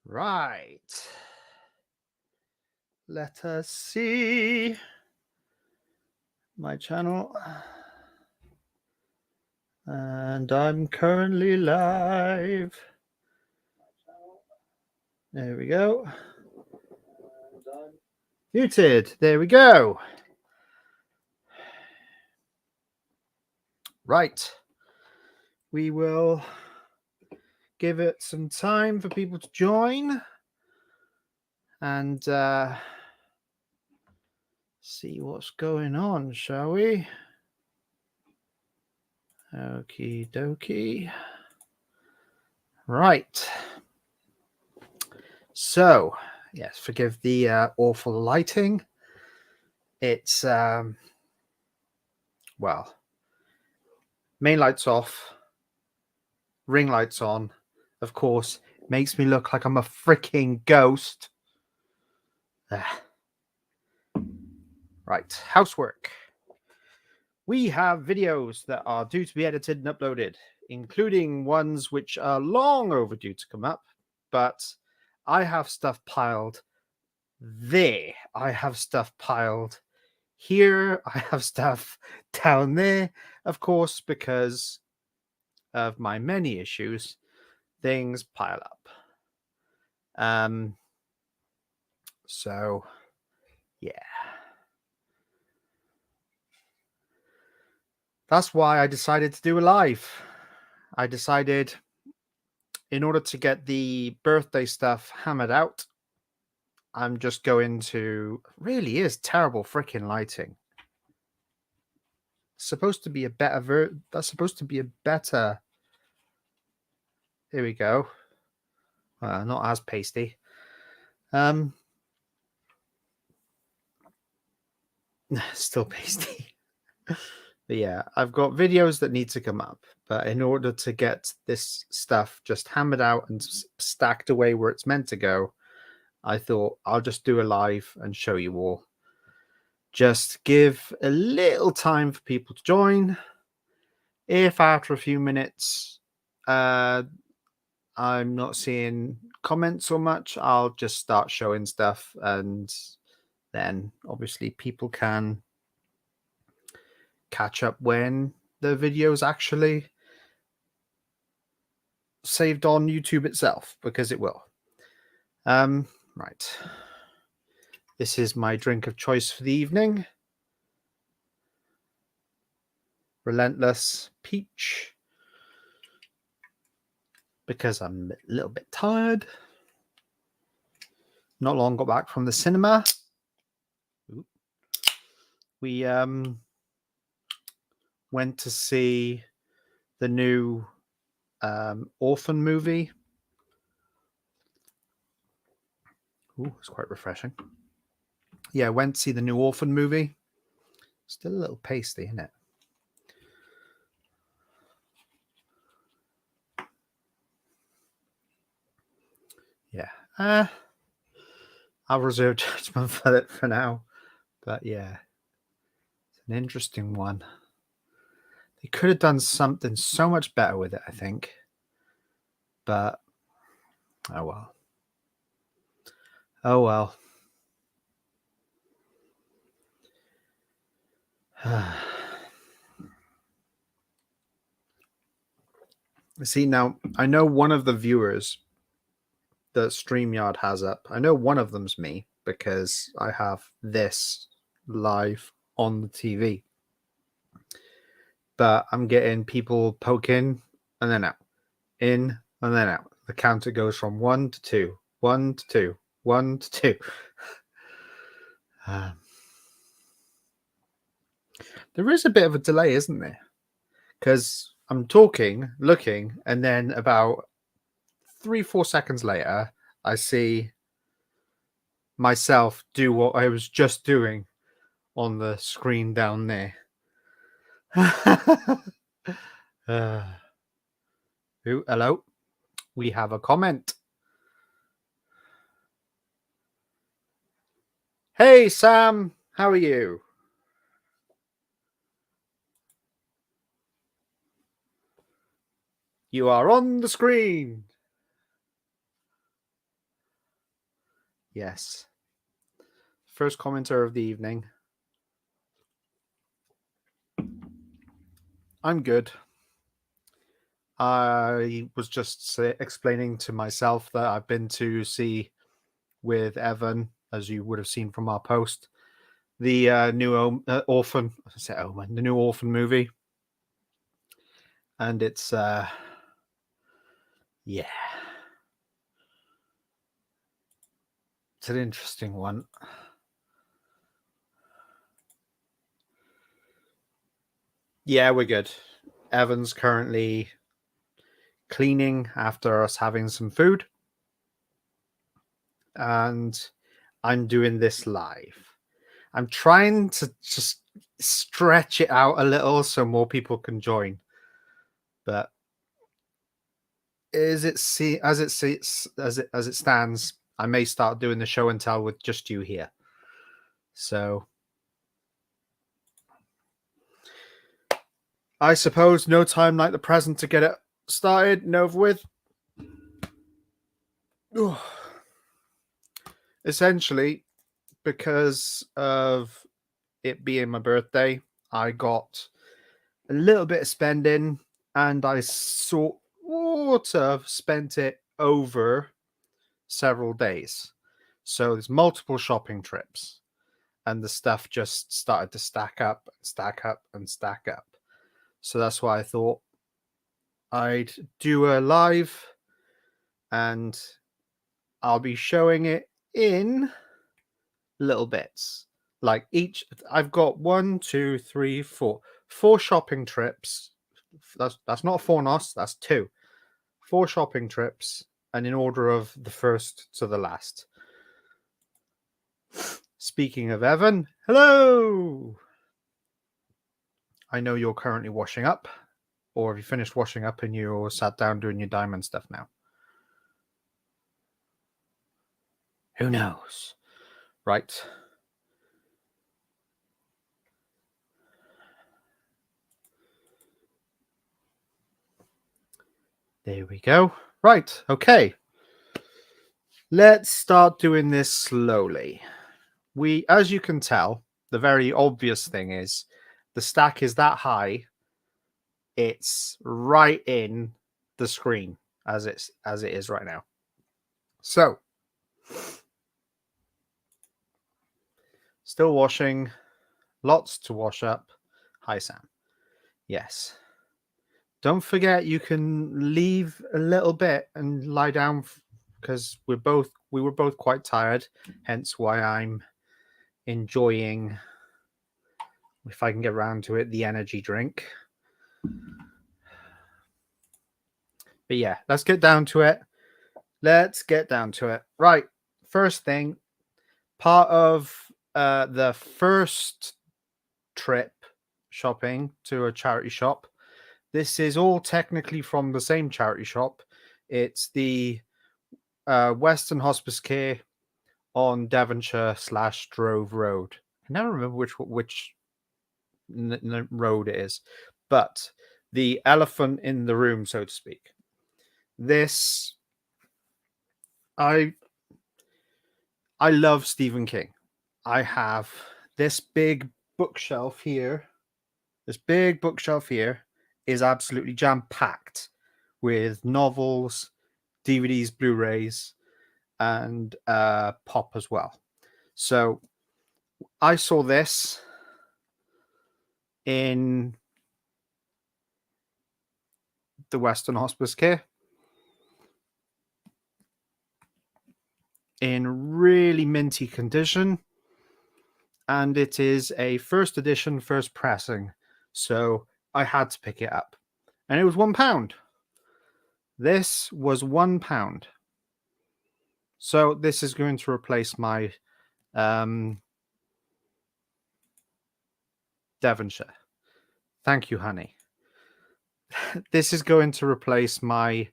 Right. Let us see my channel. And I'm currently live. There we go. Muted. There we go. Right. We will give it some time for people to join and see what's going on, shall we? Okie dokie. Right. So, yes, forgive the awful lighting. It's, well, main lights off, ring lights on. Of course, makes me look like I'm a freaking ghost. Right, housework. We have videos that are due to be edited and uploaded, including ones which are long overdue to come up, but I have stuff piled there. I have stuff piled here. I have stuff down there, of course, because of my many issues, things pile up. So, yeah. That's why I decided to do a live. I decided in order to get the birthday stuff hammered out, I'm just going to... Really is terrible freaking lighting. It's supposed to be a better... That's supposed to be a better... Here we go. Not as pasty. Still pasty. But yeah, I've got videos that need to come up, but in order to get this stuff just hammered out and stacked away where it's meant to go, I thought I'll just do a live and show you all. Just give a little time for people to join. If after a few minutes I'm not seeing comments so much, I'll just start showing stuff, and then obviously people can catch up when the video's actually saved on YouTube itself, because it will. Right. This is my drink of choice for the evening. Relentless Peach. Because I'm a little bit tired. Not long got back from the cinema. We went to see the new Orphan movie. Ooh, it's quite refreshing. Yeah, went to see the new Orphan movie. Still a little pasty, isn't it? Yeah. I'll reserve judgment for it for now. But yeah, it's an interesting one. They could have done something so much better with it, I think. But, oh well. Oh well. See, now, I know one of the viewers that StreamYard has up, I know one of them's me, because I have this live on the TV. But I'm getting people poking and then out. In and then out. The counter goes from 1 to 2. 1 to 2. 1 to 2. There is a bit of a delay, isn't there? Because I'm talking, looking, and then about 3-4 seconds later, I see myself do what I was just doing on the screen down there. Ooh, hello. We have a comment. Hey, Sam. How are you? You are on the screen. Yes. First commenter of the evening. I'm good. I was just explaining to myself that I've been to see with Evan, as you would have seen from our post, the new Orphan. I said Omen, the new Orphan movie, and it's yeah, it's an interesting one. Yeah, we're good. Evan's currently cleaning after us having some food, and I'm doing this live. I'm trying to just stretch it out a little so more people can join, but as it stands, I may start doing the show and tell with just you here. So I suppose no time like the present to get it started and over with. Essentially, because of it being my birthday, I got a little bit of spending, and I sort of spent it over several days. So there's multiple shopping trips, and the stuff just started to stack up, stack up, and stack up. So that's why I thought I'd do a live, and I'll be showing it in little bits. Like each, I've got 4 shopping trips. That's not 4 nos, that's 2. 4 shopping trips, and in order of the first to the last. Speaking of Evan, hello! I know you're currently washing up, or have you finished washing up and you're sat down doing your diamond stuff now? Who knows? Right. There we go. Right, okay. Let's start doing this slowly. As you can tell, the very obvious thing is the stack is that high. It's right in the screen as it is right now. So, still washing, lots to wash up. Hi, Sam. Yes. Don't forget you can leave a little bit and lie down because we were both quite tired, hence why I'm enjoying, if I can get around to it, the energy drink. But yeah, let's get down to it. Right. First thing, part of the first trip shopping to a charity shop. This is all technically from the same charity shop. It's the Western Hospice Care on Devonshire / Drove Road. I never remember which road it is, but the elephant in the room, so to speak. This, I love Stephen King. I have this big bookshelf here. This big bookshelf here is absolutely jam-packed with novels, DVDs, Blu-rays, and pop as well. So I saw this in the Western Hospice Care in really minty condition, and it is a first edition, first pressing. So I had to pick it up, and it was £1. This was £1. So this is going to replace my Devonshire. Thank you, honey. This is going to replace my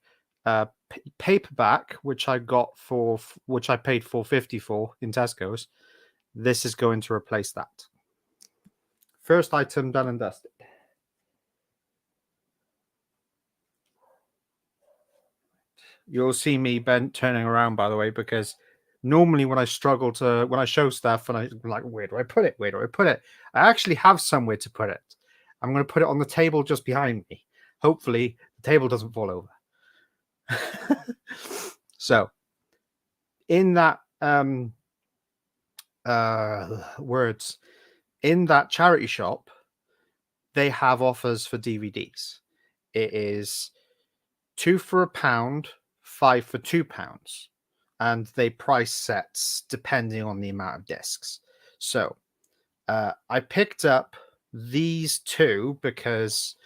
paperback, which I got which I paid $4.50 for in Tesco's. This is going to replace that. First item done and dusted. You'll see me turning around, by the way, because Normally, when I show stuff and I'm like, where do I put it? Where do I put it? I actually have somewhere to put it. I'm going to put it on the table just behind me. Hopefully, the table doesn't fall over. So, in that words, in that charity shop, they have offers for DVDs. It is 2 for £1, 5 for £2, and they price sets depending on the amount of discs. So I picked up these two because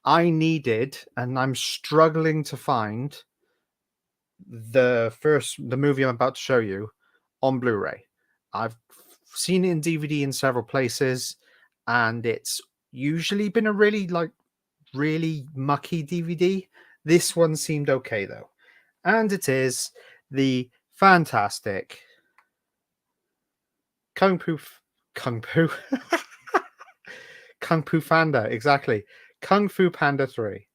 I needed, and I'm struggling to find the movie I'm about to show you on Blu-ray. I've seen it in DVD in several places, and it's usually been a really mucky DVD. This one seemed okay though, and it is the fantastic Kung Fu Kung Fu Panda, exactly. Kung Fu Panda 3.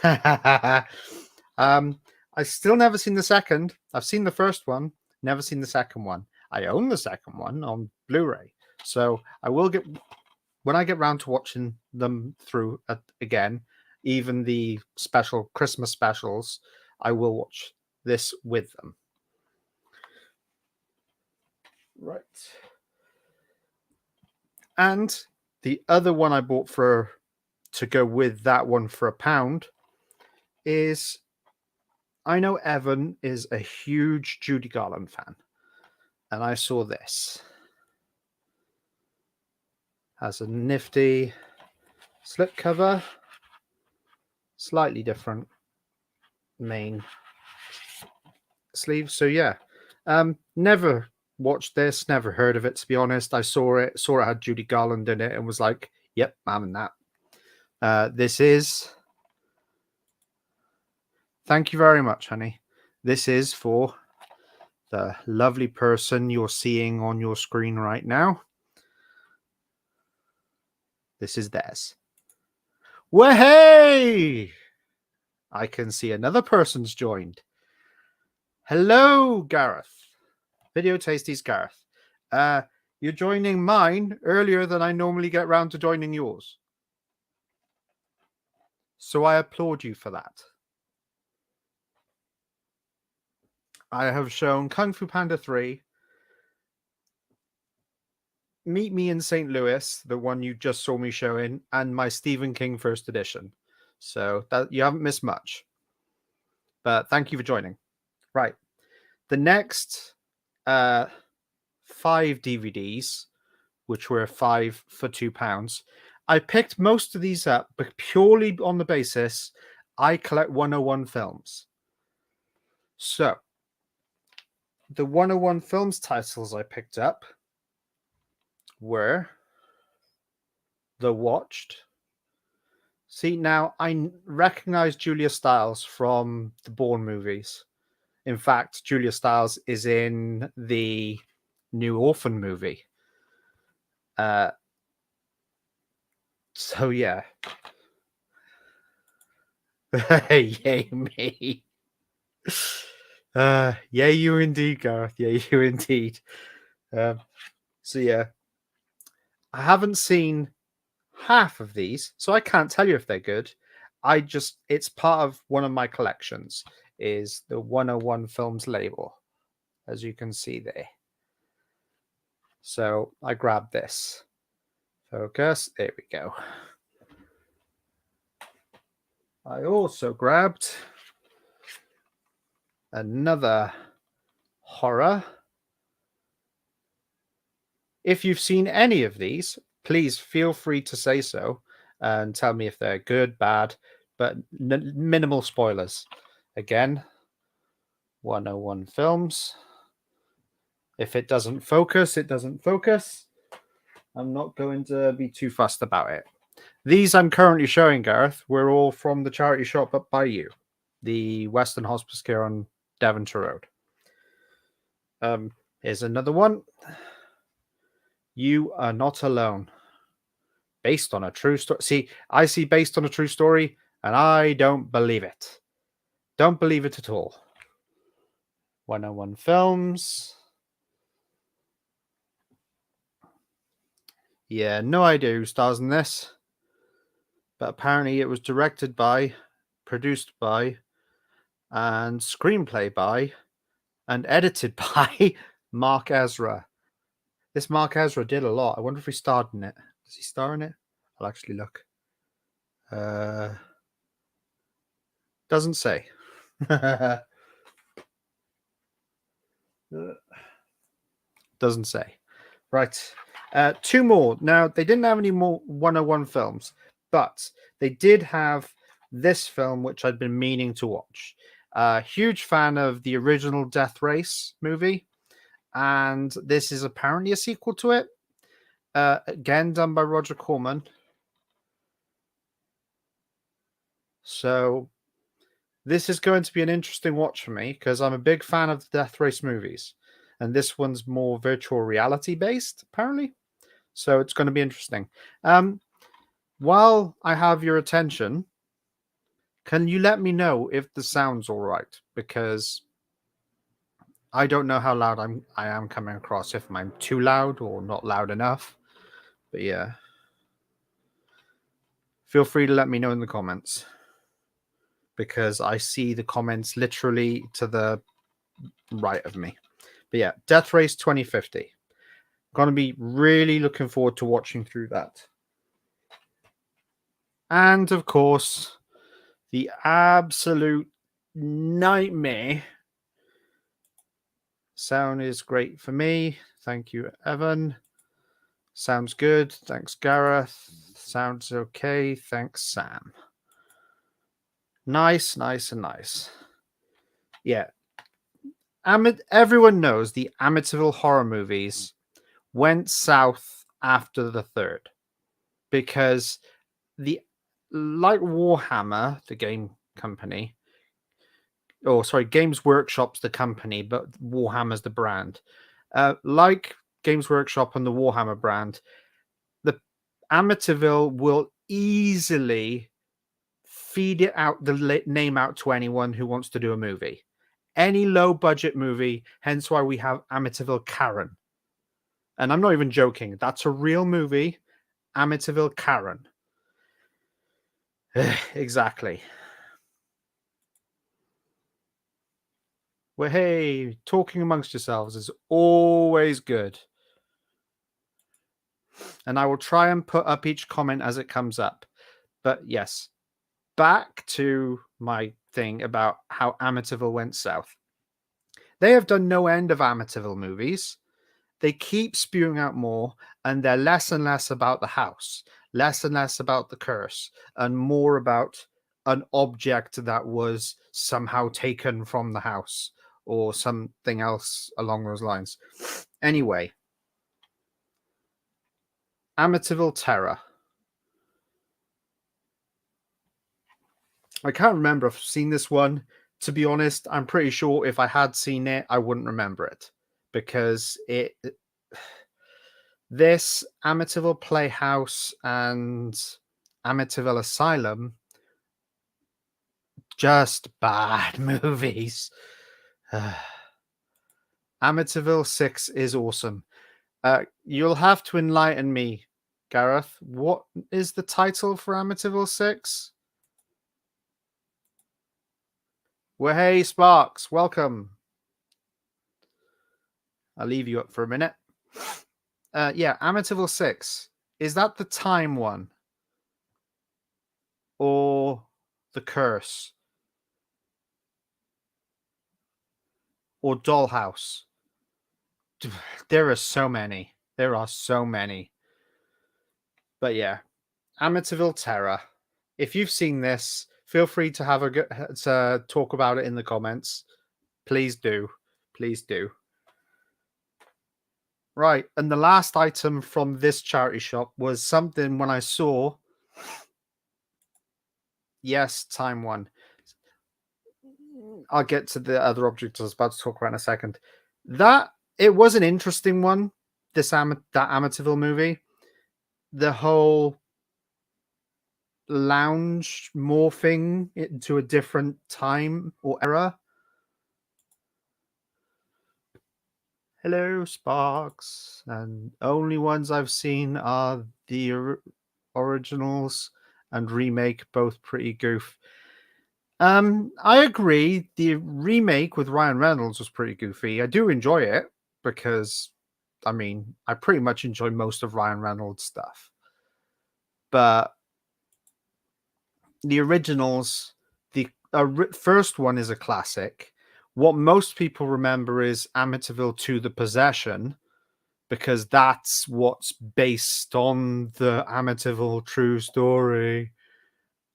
I still never seen the second. I've seen the first one, never seen the second one. I own the second one on Blu-ray, so I will get, when I get round to watching them through again, even the special Christmas specials, I will watch this with them. Right. And the other one I bought to go with that one for £1 is, I know Evan is a huge Judy Garland fan, and I saw this. Has a nifty slipcover, slightly different main sleeve. So yeah, never watched this, never heard of it, to be honest. I saw it had Judy Garland in it and was like, yep, I'm in that. This is, thank you very much, honey. This is for the lovely person you're seeing on your screen right now. This is theirs. Wahey! I can see another person's joined. Hello, Gareth. Video Tasties Gareth. You're joining mine earlier than I normally get round to joining yours. So I applaud you for that. I have shown Kung Fu Panda 3, Meet Me in St. Louis, the one you just saw me showing, and my Stephen King first edition. So that you haven't missed much. But thank you for joining. Right. The next 5 DVDs, which were 5 for £2, I picked most of these up, but purely on the basis I collect 101 films. So the 101 films titles I picked up were The Watched. See, now I recognize Julia Stiles from the Bourne movies. In fact, Julia Stiles is in the new Orphan movie. So yeah. Yay me. Yay you indeed, Gareth. Yay you indeed. So yeah. I haven't seen half of these, so I can't tell you if they're good. It's part of one of my collections, is the 101 Films label, as you can see there. So I grabbed this. Focus. There we go. I also grabbed another horror. If you've seen any of these, please feel free to say so and tell me if they're good, bad, but minimal spoilers. Again, 101 Films. If it doesn't focus, it doesn't focus. I'm not going to be too fussed about it. These I'm currently showing, Gareth, were all from the charity shop up by you, the Western Hospice Care on Devonshire Road. Here's another one. You Are Not Alone. Based on a true story. See, I see based on a true story, and I don't believe it. Don't believe it at all. 101 Films. Yeah, no idea who stars in this. But apparently it was directed by, produced by, and screenplay by, and edited by Mark Ezra. This Mark Ezra did a lot. I wonder if he starred in it. Does he star in it? I'll actually look. Doesn't say. Doesn't say. Right. Two more. Now, they didn't have any more 101 films, but they did have this film, which I'd been meaning to watch. Huge fan of the original Death Race movie, and this is apparently a sequel to it. Again, done by Roger Corman. So this is going to be an interesting watch for me because I'm a big fan of the Death Race movies, and this one's more virtual reality based, apparently. So it's going to be interesting. While I have your attention, can you let me know if the sound's all right? Because I don't know how loud I am coming across, if I'm too loud or not loud enough. But yeah. Feel free to let me know in the comments. Because I see the comments literally to the right of me. But yeah, Death Race 2050. Going to be really looking forward to watching through that. And of course, the absolute nightmare. Sound is great for me. Thank you, Evan. Sounds good. Thanks, Gareth. Sounds okay. Thanks, Sam. Nice, nice, and nice. Yeah. Everyone knows the Amityville horror movies went south after the third because like Warhammer, the game company, Games Workshop's the company, but Warhammer's the brand. Like Games Workshop and the Warhammer brand, the Amityville will easily feed it out, the name out to anyone who wants to do a movie. Any low budget movie, hence why we have Amityville Karen. And I'm not even joking. That's a real movie, Amityville Karen. Exactly. Well, hey, talking amongst yourselves is always good. And I will try and put up each comment as it comes up. But yes, back to my thing about how Amityville went south. They have done no end of Amityville movies. They keep spewing out more, and they're less and less about the house, less and less about the curse, and more about an object that was somehow taken from the house or something else along those lines. Anyway, Amityville Terror. I can't remember if I've seen this one. To be honest, I'm pretty sure if I had seen it, I wouldn't remember it because this Amityville Playhouse and Amityville Asylum, just bad movies. Amityville 6 is awesome. You'll have to enlighten me, Gareth. What is the title for Amityville 6? Well, hey, Sparks, welcome. I'll leave you up for a minute. Yeah, Amityville 6. Is that the time one? Or the curse? Or Dollhouse? There are so many. There are so many. But yeah, Amityville Terror. If you've seen this, feel free to have to talk about it in the comments. Please do. Please do. Right, and the last item from this charity shop was something when I saw. Yes, time one. I'll get to the other object I was about to talk about in a second. That it was an interesting one. That Amityville movie, the whole lounge morphing into a different time or era. Hello, Sparks. And only ones I've seen are the originals and remake, both pretty goof. I agree. The remake with Ryan Reynolds was pretty goofy. I do enjoy it because, I mean, I pretty much enjoy most of Ryan Reynolds' stuff. But the originals, the first one is a classic. What most people remember is Amityville 2: The Possession, because that's what's based on the Amityville true story.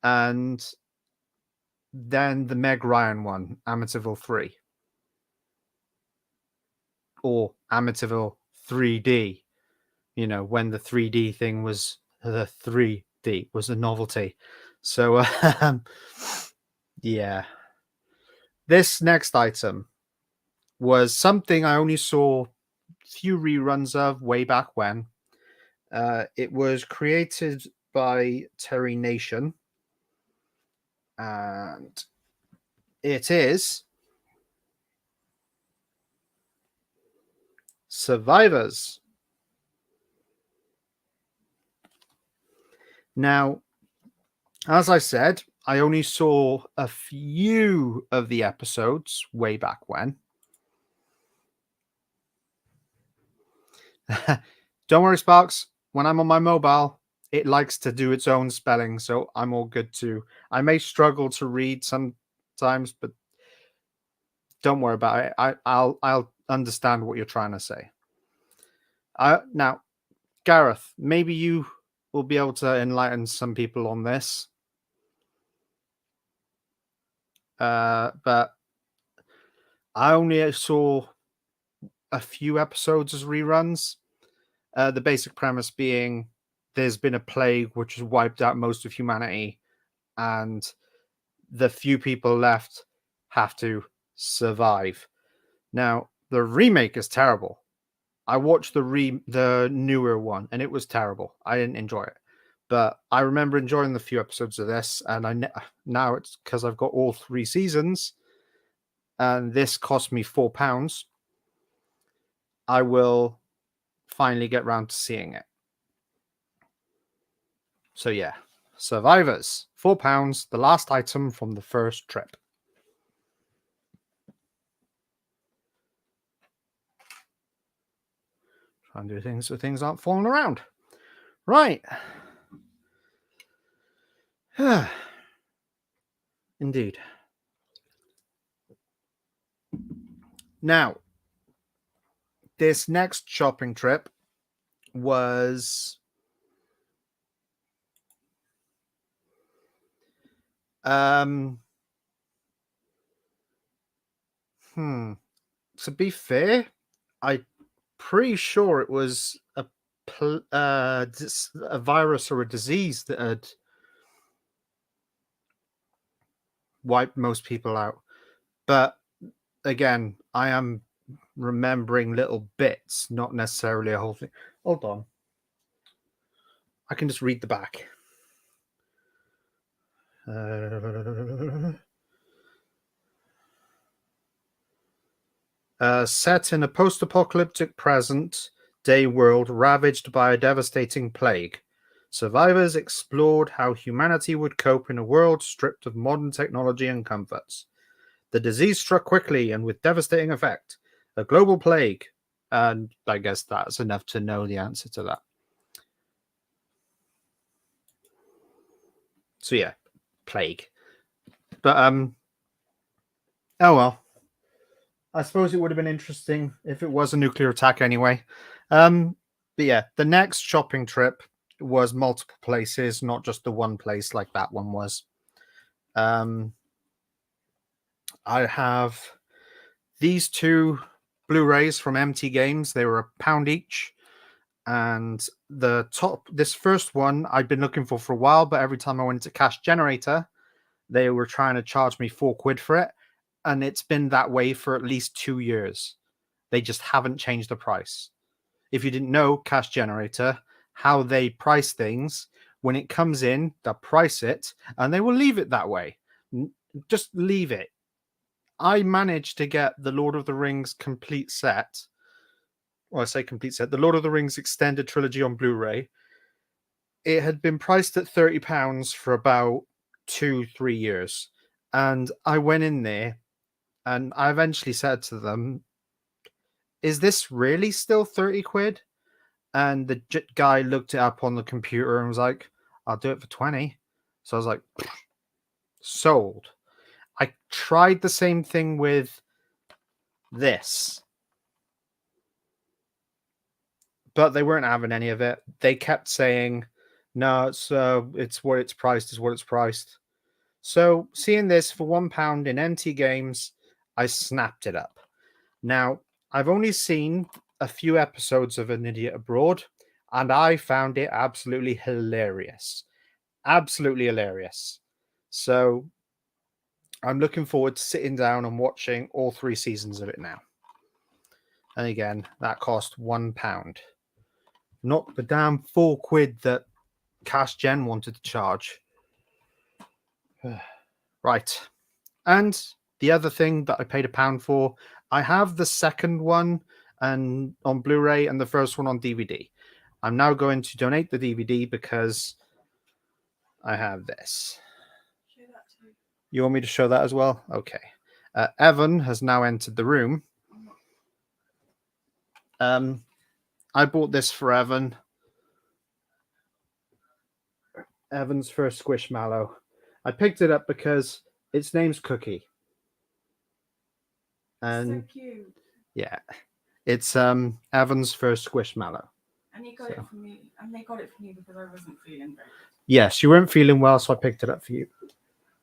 And then the Meg Ryan one, Amityville 3, or Amityville 3D, when the 3D thing was the 3D was a novelty. So, yeah. This next item was something I only saw few reruns of way back when. It was created by Terry Nation, and it is Survivors. Now, as I said, I only saw a few of the episodes way back when. Don't worry, Sparks. When I'm on my mobile, it likes to do its own spelling, so I'm all good too. I may struggle to read sometimes, but don't worry about it. I'll understand what you're trying to say. Now, Gareth, maybe you will be able to enlighten some people on this. But I only saw a few episodes as reruns. The basic premise being there's been a plague which has wiped out most of humanity, and the few people left have to survive. Now, the remake is terrible. I watched the newer one, and it was terrible. I didn't enjoy it, but I remember enjoying the few episodes of this, and now it's because I've got all 3 seasons, and this cost me £4. I will finally get round to seeing it. So yeah, Survivors, £4, the last item from the first trip. Try and do things so things aren't falling around. Right. Indeed. Now, this next shopping trip was to be fair, I'm pretty sure it was a virus or a disease that had wiped most people out. But again, I am remembering little bits, not necessarily a whole thing. Hold on. I can just read the back. Set in a post-apocalyptic present-day world ravaged by a devastating plague, survivors explored how humanity would cope in a world stripped of modern technology and comforts. The disease struck quickly and with devastating effect. A global plague. And I guess that's enough to know the answer to that. So yeah, plague. But oh well. I suppose it would have been interesting if it was a nuclear attack anyway. But yeah, the next shopping trip was multiple places, not just the one place like that one was. I have these 2 Blu-rays from MT Games. They were £1 each. And this first one I'd been looking for a while, but every time I went to Cash Generator, they were trying to charge me £4 for it. And it's been that way for at least 2 years. They just haven't changed the price. If you didn't know Cash Generator, how they price things, when it comes in, they'll price it, and they will leave it that way. Just leave it. I managed to get the Lord of the Rings complete set well, I say complete set, the Lord of the Rings extended trilogy on Blu-ray. It had been priced at £30 for about 2-3 years. And I went in there and I eventually said to them, is this really still 30 quid? And the guy looked it up on the computer and was like, I'll do it for 20. So I was like, sold. I tried the same thing with this, but they weren't having any of it. They kept saying, no, it's what it's priced is what it's priced. So seeing this for £1 in MT Games, I snapped it up. Now, I've only seen a few episodes of An Idiot Abroad, and I found it absolutely hilarious. Absolutely hilarious. So I'm looking forward to sitting down and watching all 3 seasons of it now. And again, that cost £1. Not the damn £4 that Cash Gen wanted to charge. Right. And the other thing that I paid £1 for, I have the second one and on Blu-ray and the first one on DVD. I'm now going to donate the DVD because I have this. You want me to show that as well? Okay. Evan has now entered the room. I bought this for Evan. Evan's first Squishmallow. I picked it up because its name's Cookie. And so cute. Yeah. It's Evan's first Squishmallow. And you got it for me. And they got it for me because I wasn't feeling very good. Yes, you weren't feeling well, so I picked it up for you.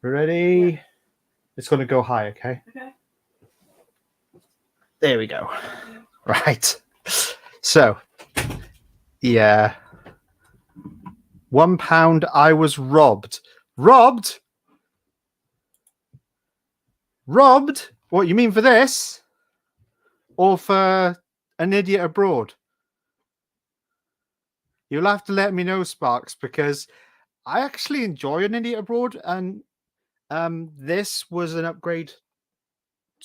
Ready? Yeah. It's going to go high, okay? Okay. There we go. Right. So, yeah. £1, I was robbed. Robbed? Robbed? What, you mean for this? Or for An Idiot Abroad? You'll have to let me know, Sparks, because I actually enjoy An Idiot Abroad, and this was an upgrade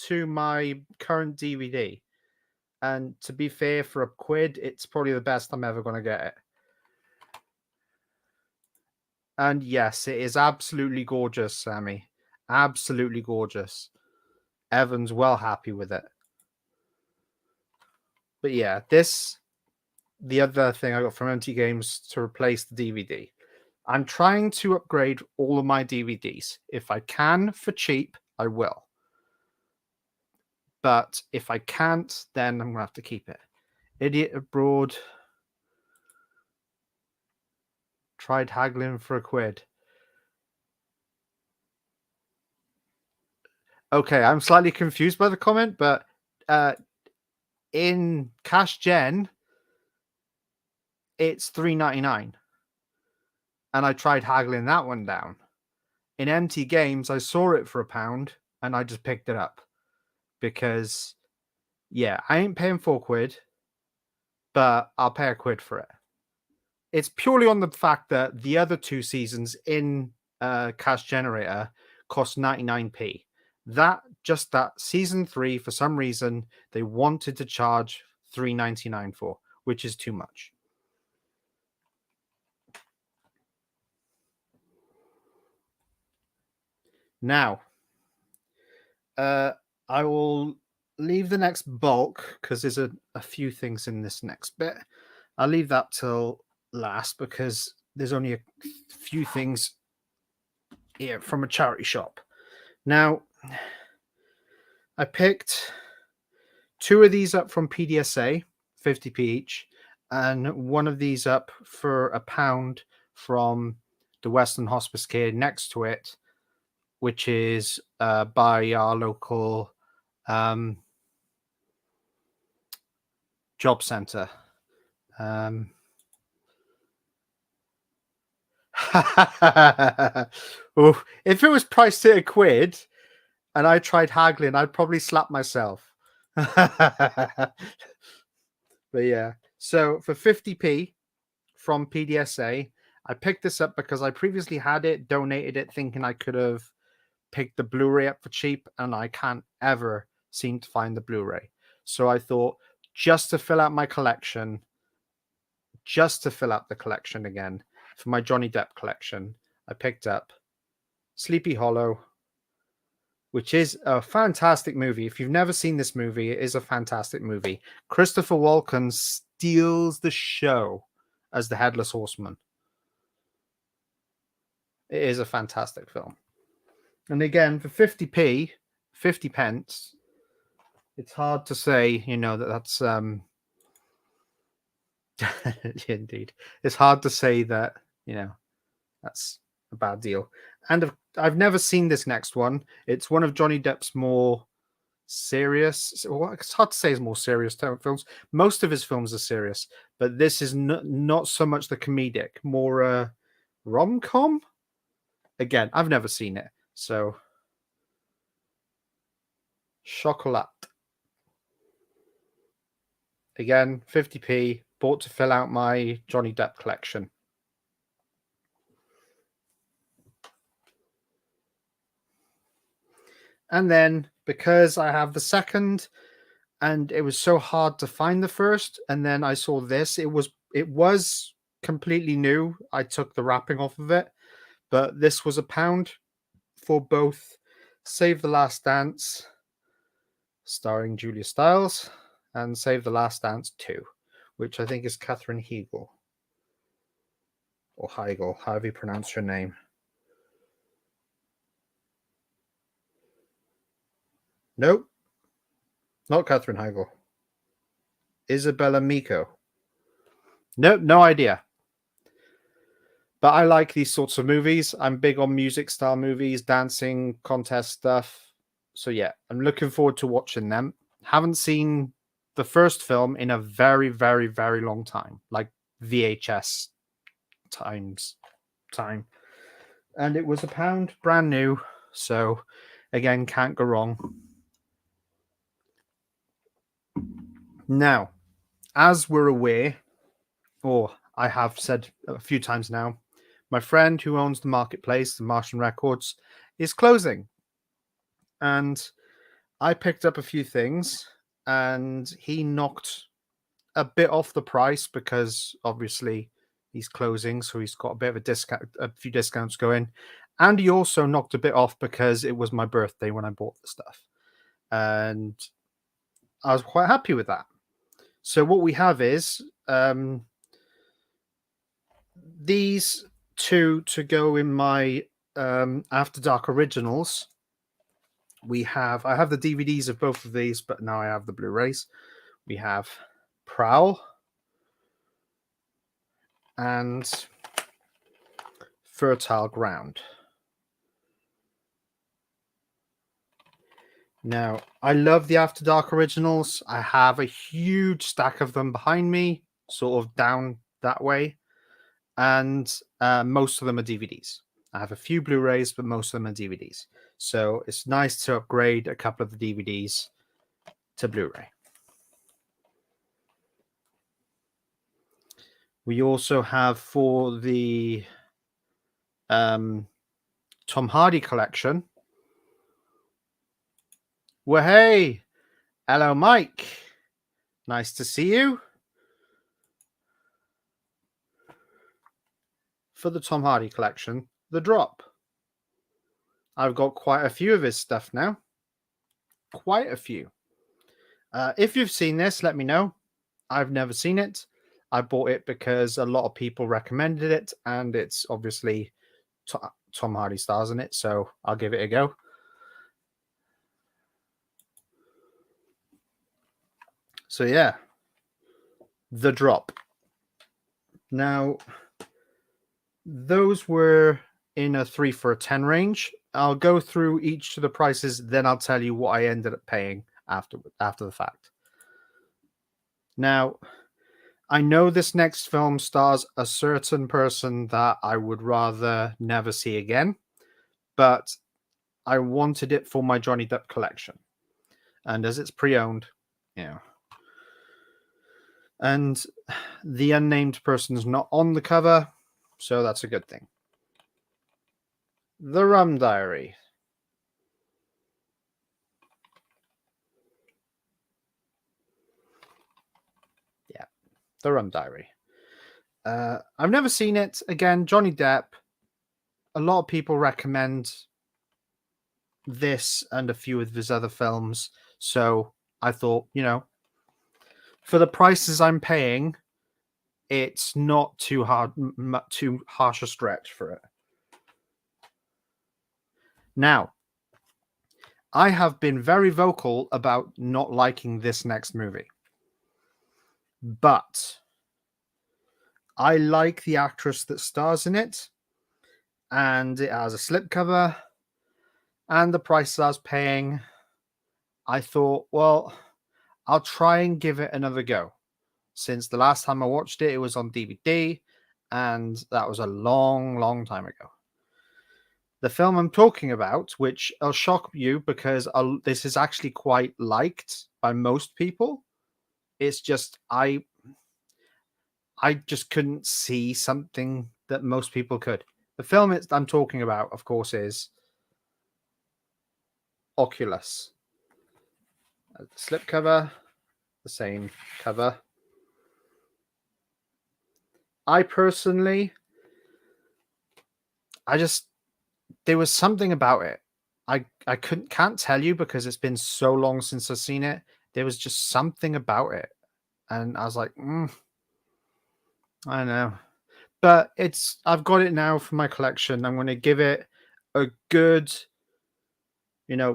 to my current DVD. And to be fair, for £1, it's probably the best I'm ever going to get it. And yes, it is absolutely gorgeous, Sammy. Absolutely gorgeous. Evan's well happy with it. But yeah, the other thing I got from MT Games to replace the DVD. I'm trying to upgrade all of my DVDs. If I can for cheap, I will. But if I can't, then I'm going to have to keep it. Idiot Abroad. Tried haggling for £1. Okay, I'm slightly confused by the comment, but in Cash Gen, it's $3.99. And I tried haggling that one down. In MT Games, I saw it for £1 and I just picked it up. Because, yeah, I ain't paying £4, but I'll pay £1 for it. It's purely on the fact that the other 2 seasons in Cash Generator cost 99p. That season 3, for some reason, they wanted to charge $3.99 for, which is too much. Now, I will leave the next bulk because there's a few things in this next bit. I'll leave that till last because there's only a few things here from a charity shop. Now, I picked 2 of these up from PDSA, 50p each, and 1 of these up for £1 from the Western Hospice Care next to it, which is by our local job centre. Oof. If it was priced at £1 and I tried haggling, I'd probably slap myself. But yeah, so for 50p from PDSA, I picked this up because I previously had it, donated it, thinking I could have picked the Blu-ray up for cheap, and I can't ever seem to find the Blu-ray. So I thought, just to fill out my collection, just to fill out the collection again for my Johnny Depp collection, I picked up Sleepy Hollow, which is a fantastic movie. If you've never seen this movie, it is a fantastic movie. Christopher Walken steals the show as the Headless Horseman. It is a fantastic film. And again, for 50p, 50 pence, it's hard to say, that's indeed. It's hard to say that, that's a bad deal. And I've never seen this next one. It's one of Johnny Depp's more serious. Well, it's hard to say his more serious films. Most of his films are serious, but this is not so much the comedic, more rom-com. Again, I've never seen it, so Chocolat. Again, 50p, bought to fill out my Johnny Depp collection. And then, because I have the second, and it was so hard to find the first, and then I saw this, it was completely new. I took the wrapping off of it, but this was £1 for both Save the Last Dance, starring Julia Stiles, and Save the Last Dance 2, which I think is Katherine Heigl. Or Heigl, however you pronounce her name. Nope. Not Katherine Heigl. Isabella Miko. Nope, no idea. But I like these sorts of movies. I'm big on music style movies, dancing, contest stuff. So yeah, I'm looking forward to watching them. Haven't seen the first film in a very, very, very long time. Like VHS time. And it was £1, brand new. So again, can't go wrong. Now, as we're aware, or I have said a few times now, my friend who owns the marketplace, the Martian Records, is closing. And I picked up a few things, and he knocked a bit off the price because obviously he's closing, so he's got a bit of a discount, a few discounts going. And he also knocked a bit off because it was my birthday when I bought the stuff. And I was quite happy with that. So what we have is these two to go in my After Dark originals. I have the DVDs of both of these, but now I have the Blu-rays. We have Prowl and Fertile Ground. Now, I love the After Dark originals. I have a huge stack of them behind me, sort of down that way. And most of them are DVDs. I have a few Blu-rays, but most of them are DVDs. So it's nice to upgrade a couple of the DVDs to Blu-ray. We also have for the Tom Hardy collection. Well, hey, hello, Mike. Nice to see you. For the Tom Hardy collection, The Drop. I've got quite a few of his stuff now. Quite a few. If you've seen this, let me know. I've never seen it. I bought it because a lot of people recommended it, and it's obviously Tom Hardy stars in it, so I'll give it a go. So yeah, The Drop. Now, those were in a 3 for $10 range. I'll go through each of the prices, then I'll tell you what I ended up paying after the fact. Now, I know this next film stars a certain person that I would rather never see again, but I wanted it for my Johnny Depp collection. And as it's pre-owned, and the unnamed person is not on the cover, so that's a good thing. The Rum Diary. The Rum Diary. I've never seen it. Again, Johnny Depp. A lot of people recommend this and a few of his other films. So I thought, for the prices I'm paying, it's not too harsh a stretch for it. Now, I have been very vocal about not liking this next movie. But I like the actress that stars in it, and it has a slipcover, and the price I was paying, I thought, well, I'll try and give it another go. Since the last time I watched it, it was on DVD, and that was a long, long time ago. The film I'm talking about, which will shock you because this is actually quite liked by most people. It's just I just couldn't see something that most people could. The film I'm talking about, of course, is Oculus. Slipcover, the same cover. I personally, there was something about it. I can't tell you because it's been so long since I've seen it. There was just something about it, and I was like, I don't know, but I've got it now for my collection. I'm going to give it a good,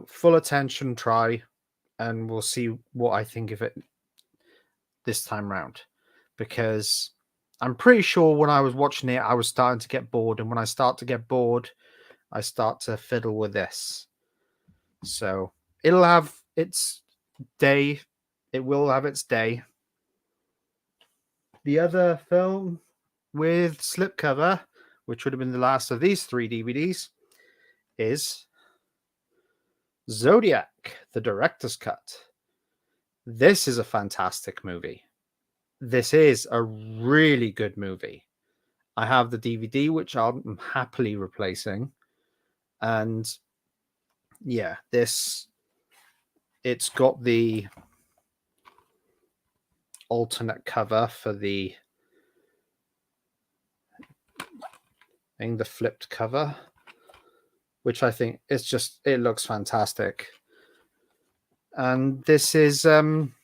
full attention try, and we'll see what I think of it this time round, because I'm pretty sure when I was watching it, I was starting to get bored, and when I start to get bored, I start to fiddle with this. So it'll have its day. It will have its day. The other film with slipcover, which would have been the last of these 3 DVDs, is Zodiac, the director's cut. This is a fantastic movie. This is a really good movie. I have the DVD, which I'm happily replacing. And yeah, it's got the alternate cover for the flipped cover, which I think it looks fantastic. And this is I'm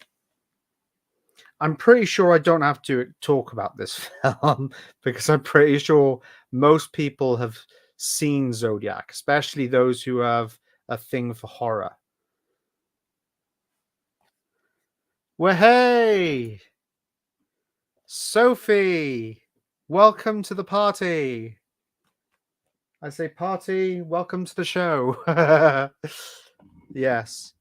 pretty sure I don't have to talk about this film because I'm pretty sure most people have seen Zodiac, especially those who have a thing for horror. Well, hey, Sophie, welcome to the party. I say party, welcome to the show. Yes.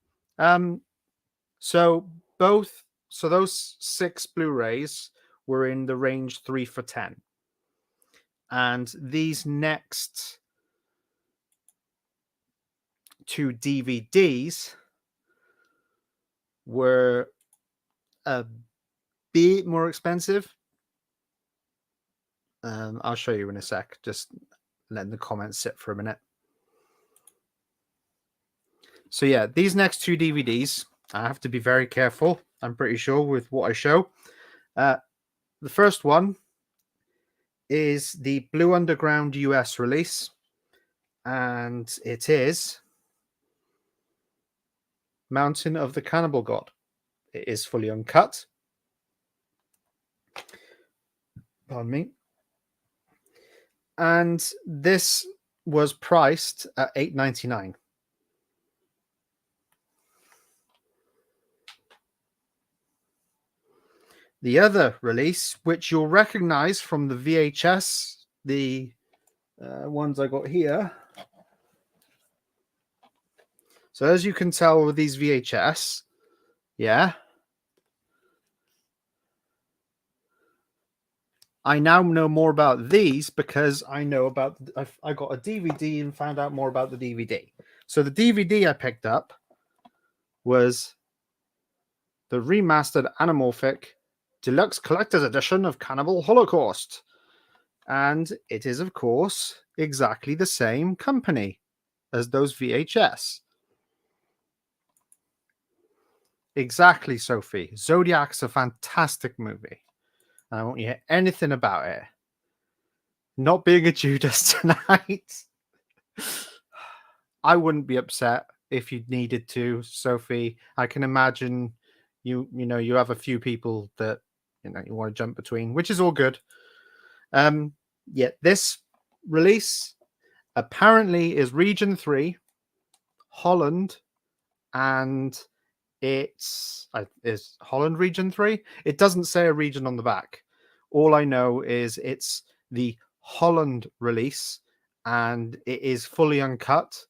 So those 6 Blu-rays were in the range 3 for $10. And these next 2 DVDs were a bit more expensive. I'll show you in a sec. Just letting the comments sit for a minute. So yeah, these next 2 DVDs, I have to be very careful, I'm pretty sure, with what I show. The first one is the Blue Underground US release, and it is Mountain of the Cannibal God. It is fully uncut. Pardon me. And this was priced at $8.99. The other release, which you'll recognize from the VHS, the ones I got here. So as you can tell with these VHS, yeah, I now know more about these because I got a DVD and found out more about the DVD. So the DVD I picked up was the remastered Anamorphic Deluxe Collector's Edition of Cannibal Holocaust. And it is, of course, exactly the same company as those VHS. Exactly, Sophie. Zodiac's a fantastic movie. and I won't hear anything about it. Not being a Judas tonight. I wouldn't be upset if you needed to, Sophie. I can imagine you have a few people that you want to jump between, which is all good. Yeah, this release apparently is Region 3, Holland, and is Holland Region 3? It doesn't say a region on the back. All I know is it's the Holland release, and it is fully uncut.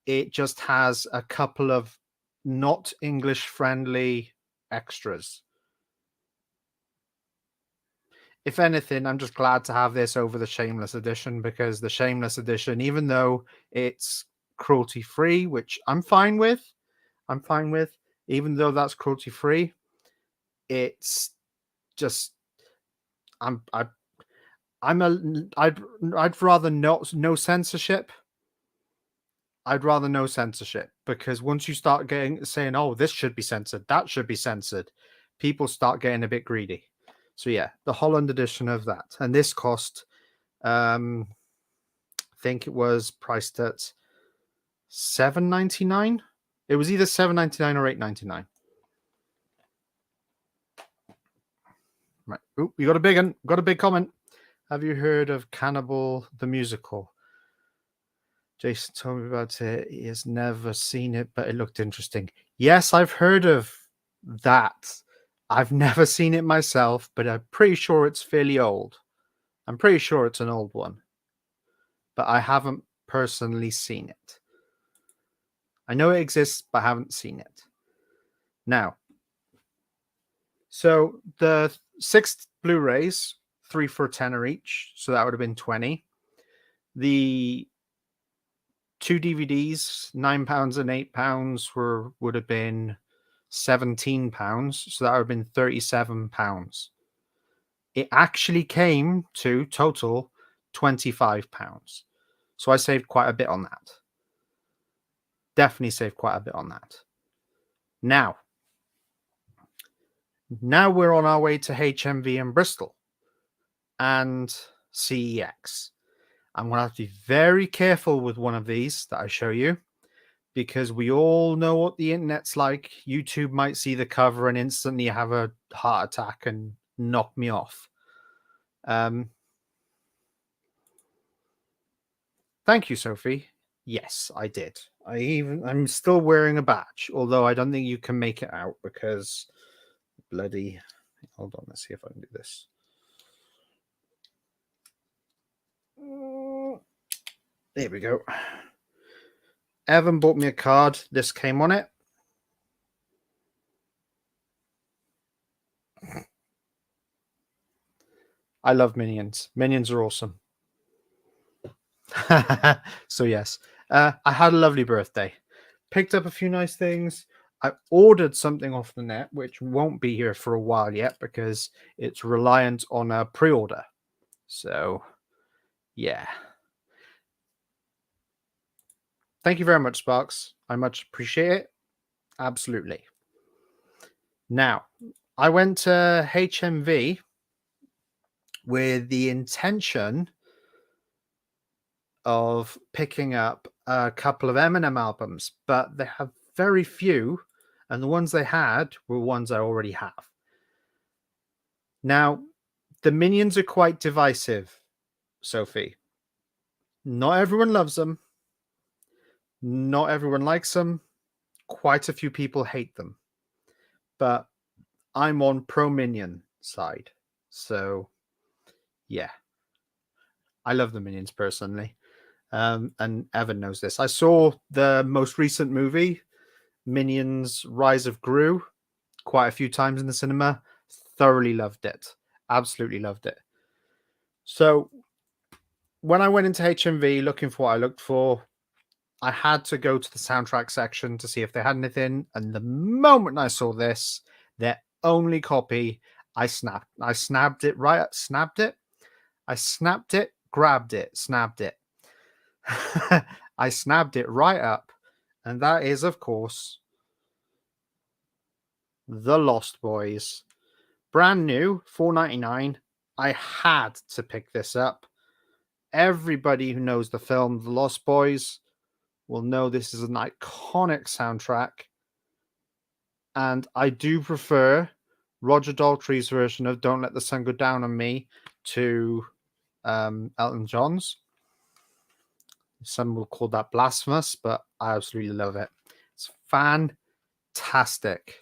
It just has a couple of not English friendly extras. If anything, I'm just glad to have this over the Shameless edition, because the Shameless edition, even though it's cruelty free, which I'm fine with, even though that's cruelty free, it's just I'd rather no censorship. I'd rather no censorship, because once you start saying, oh, this should be censored, that should be censored, people start getting a bit greedy. So yeah, the Holland edition of that, and this cost, I think it was priced at $7.99. It was either $7.99 or $8.99. Right. Ooh, you got a big one. Got a big comment. Have you heard of Cannibal the musical? Jason told me about it. He has never seen it, but it looked interesting. Yes, I've heard of that. I've never seen it myself, but I'm pretty sure it's fairly old. I'm pretty sure it's an old one, but I haven't personally seen it. I know it exists, but I haven't seen it. Now, so the 6 Blu-rays, 3 for a tenner each, so that would have been 20. The 2 DVDs, £9 and £8 would have been £17, so that would have been £37. It actually came to total £25. So I saved quite a bit on that. Definitely saved quite a bit on that. Now we're on our way to HMV in Bristol and CEX. I'm going to have to be very careful with one of these that I show you, because we all know what the internet's like. YouTube might see the cover and instantly have a heart attack and knock me off. Thank you, Sophie. Yes, I did. I'm still wearing a badge, although I don't think you can make it out because bloody. Hold on, let's see if I can do this. There we go. Evan bought me a card. This came on it. I love Minions. Minions are awesome. So yes, I had a lovely birthday. Picked up a few nice things. I ordered something off the net, which won't be here for a while yet because it's reliant on a pre-order. So, yeah. Thank you very much, Sparks. I much appreciate it. Absolutely. Now, I went to HMV with the intention of picking up a couple of Eminem albums, but they have very few, and the ones they had were ones I already have. Now, the Minions are quite divisive, Sophie. Not everyone loves them. Not everyone likes them. Quite a few people hate them. But I'm on pro-Minion side. So, yeah. I love the Minions personally. And Evan knows this. I saw the most recent movie, Minions Rise of Gru, quite a few times in the cinema. Thoroughly loved it. Absolutely loved it. So when I went into HMV looking for what I looked for, I had to go to the soundtrack section to see if they had anything. And the moment I saw this, their only copy, I snapped it, grabbed it, snapped it. I snapped it right up. And that is, of course, The Lost Boys. brand new, $4.99. I had to pick this up. Everybody who knows the film The Lost Boys will know this is an iconic soundtrack. And I do prefer Roger Daltrey's version of Don't Let the Sun Go Down on Me to Elton John's. Some will call that blasphemous, but I absolutely love it. It's fantastic.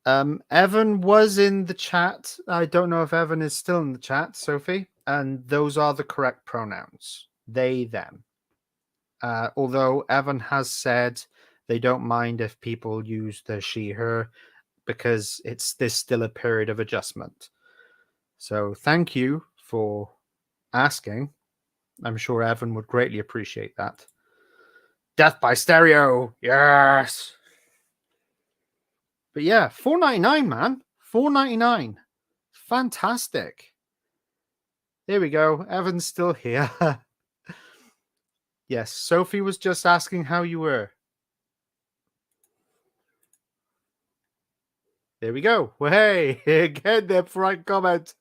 Evan was in the chat. I don't know if Evan is still in the chat, Sophie. And those are the correct pronouns. They, them. Although Evan has said they don't mind if people use the she, her, because there's still a period of adjustment. So thank you for asking. I'm sure Evan would greatly appreciate that. Death by Stereo. Yes. But yeah, $4.99, man. $4.99. Fantastic. There we go. Evan's still here. Yes, Sophie was just asking how you were. There we go. Well, hey, get the right comment.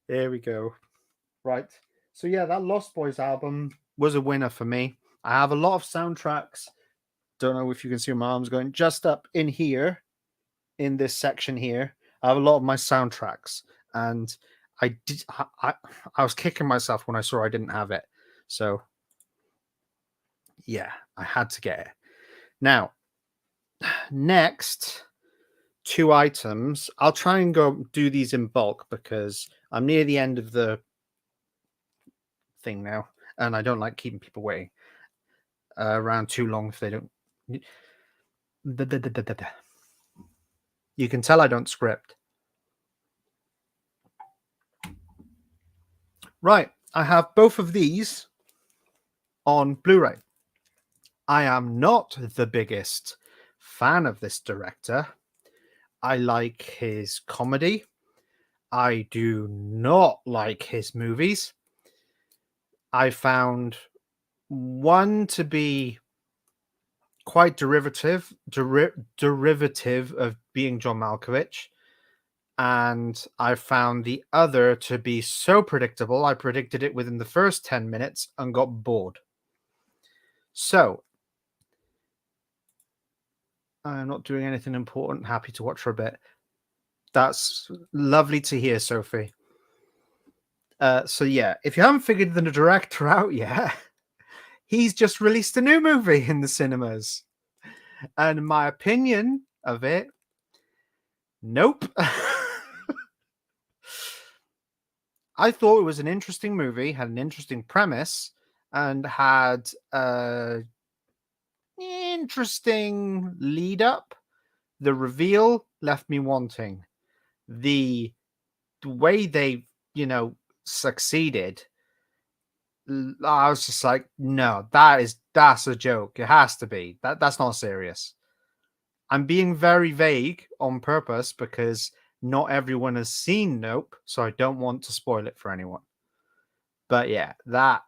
There we go. Right. So yeah, that Lost Boys album was a winner for me. I have a lot of soundtracks. Don't know if you can see my arms going just up in here, in this section here. I have a lot of my soundtracks, and I was kicking myself when I saw I didn't have it. So yeah, I had to get it. Now, next 2 items. I'll try and go do these in bulk because I'm near the end of the thing now, and I don't like keeping people waiting around too long if they don't. You can tell I don't script. Right, I have both of these on Blu-ray. I am not the biggest fan of this director. I like his comedy. I do not like his movies. I found one to be quite derivative of being John Malkovich, and I found the other to be so predictable. I predicted it within the first 10 minutes and got bored. So I'm not doing anything important. Happy to watch for a bit. That's lovely to hear, Sophie. So yeah, if you haven't figured the director out yet, he's just released a new movie in the cinemas. And my opinion of it, nope. I thought it was an interesting movie, had an interesting premise, and had an interesting lead up. The reveal left me wanting. The way they, succeeded, I was just like, no, that's a joke. It has to be. That's not serious. I'm being very vague on purpose because not everyone has seen Nope, so I don't want to spoil it for anyone. But yeah, that.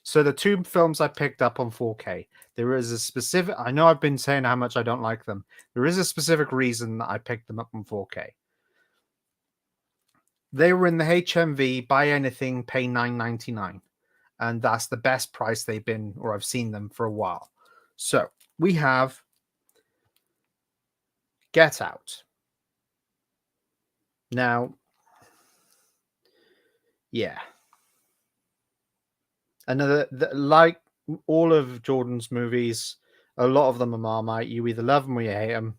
So the 2 films I picked up on 4K, there is a specific. I know I've been saying how much I don't like them. There is a specific reason that I picked them up on 4K. They were in the HMV, buy anything, pay $9.99. And that's the best price they've been, or I've seen them for a while. So we have Get Out. Now, yeah. Another, like all of Jordan's movies, a lot of them are Marmite. You either love them or you hate them.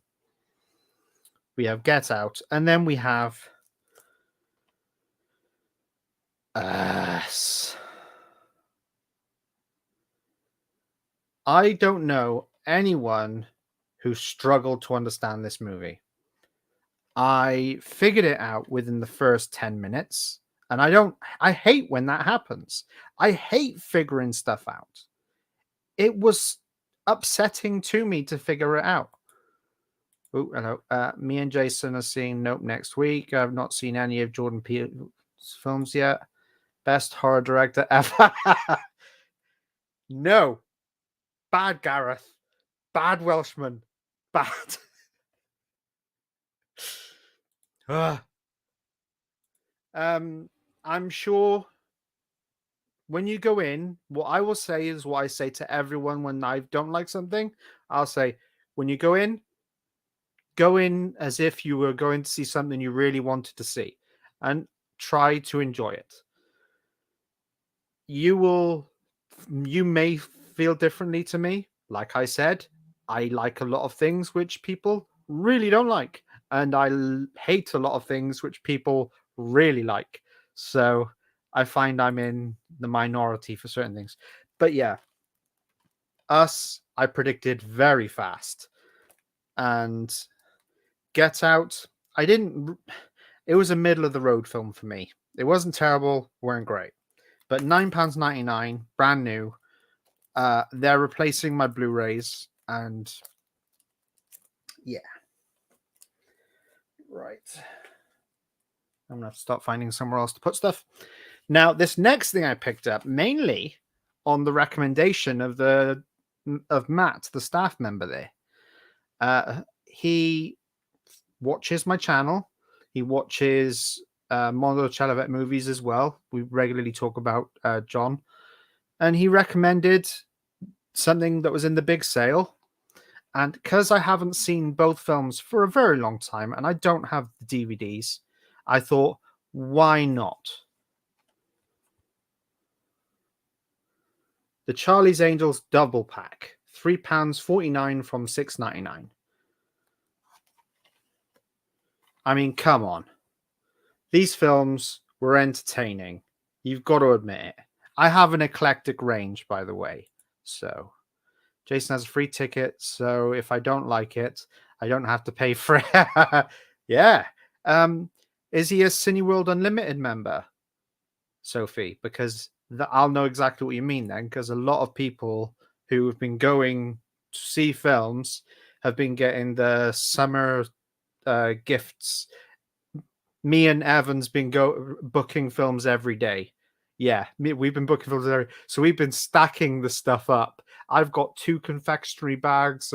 We have Get Out. And then we have Us. I don't know anyone who struggled to understand this movie. I figured it out within the first 10 minutes, and I hate when that happens. I hate figuring stuff out. It was upsetting to me to figure it out. Oh, hello. Me and Jason are seeing Nope next week. I've not seen any of Jordan Peele's films yet. Best horror director ever. No. Bad Gareth. Bad Welshman. Bad. Ugh. I'm sure when you go in, what I will say is what I say to everyone when I don't like something. I'll say, when you go in as if you were going to see something you really wanted to see and try to enjoy it. You may feel differently to me. Like I said, I like a lot of things which people really don't like, and I hate a lot of things which people really like. So I find I'm in the minority for certain things. But yeah, I predicted very fast. And Get Out, I didn't. It was a middle of the road film for me. It wasn't terrible, weren't great. But £9.99, brand new. They're replacing my Blu-rays, and yeah, right. I'm gonna have to start finding somewhere else to put stuff. Now, this next thing I picked up mainly on the recommendation of Matt, the staff member there. He watches my channel. He watches Mondo Chalavet movies as well. We regularly talk about John, and he recommended something that was in the big sale. And because I haven't seen both films for a very long time and I don't have the DVDs, I thought, why not? The Charlie's Angels double pack, £3.49 from £6.99. I mean, come on. These films were entertaining. You've got to admit it. I have an eclectic range, by the way. So Jason has a free ticket, so if I don't like it, I don't have to pay for it. Yeah. Is he a Cineworld Unlimited member, Sophie? Because I'll know exactly what you mean then, because a lot of people who have been going to see films have been getting the summer gifts. Me and Evan's been booking films every day. Yeah, we've been booking films every. So we've been stacking the stuff up. I've got 2 confectionery bags,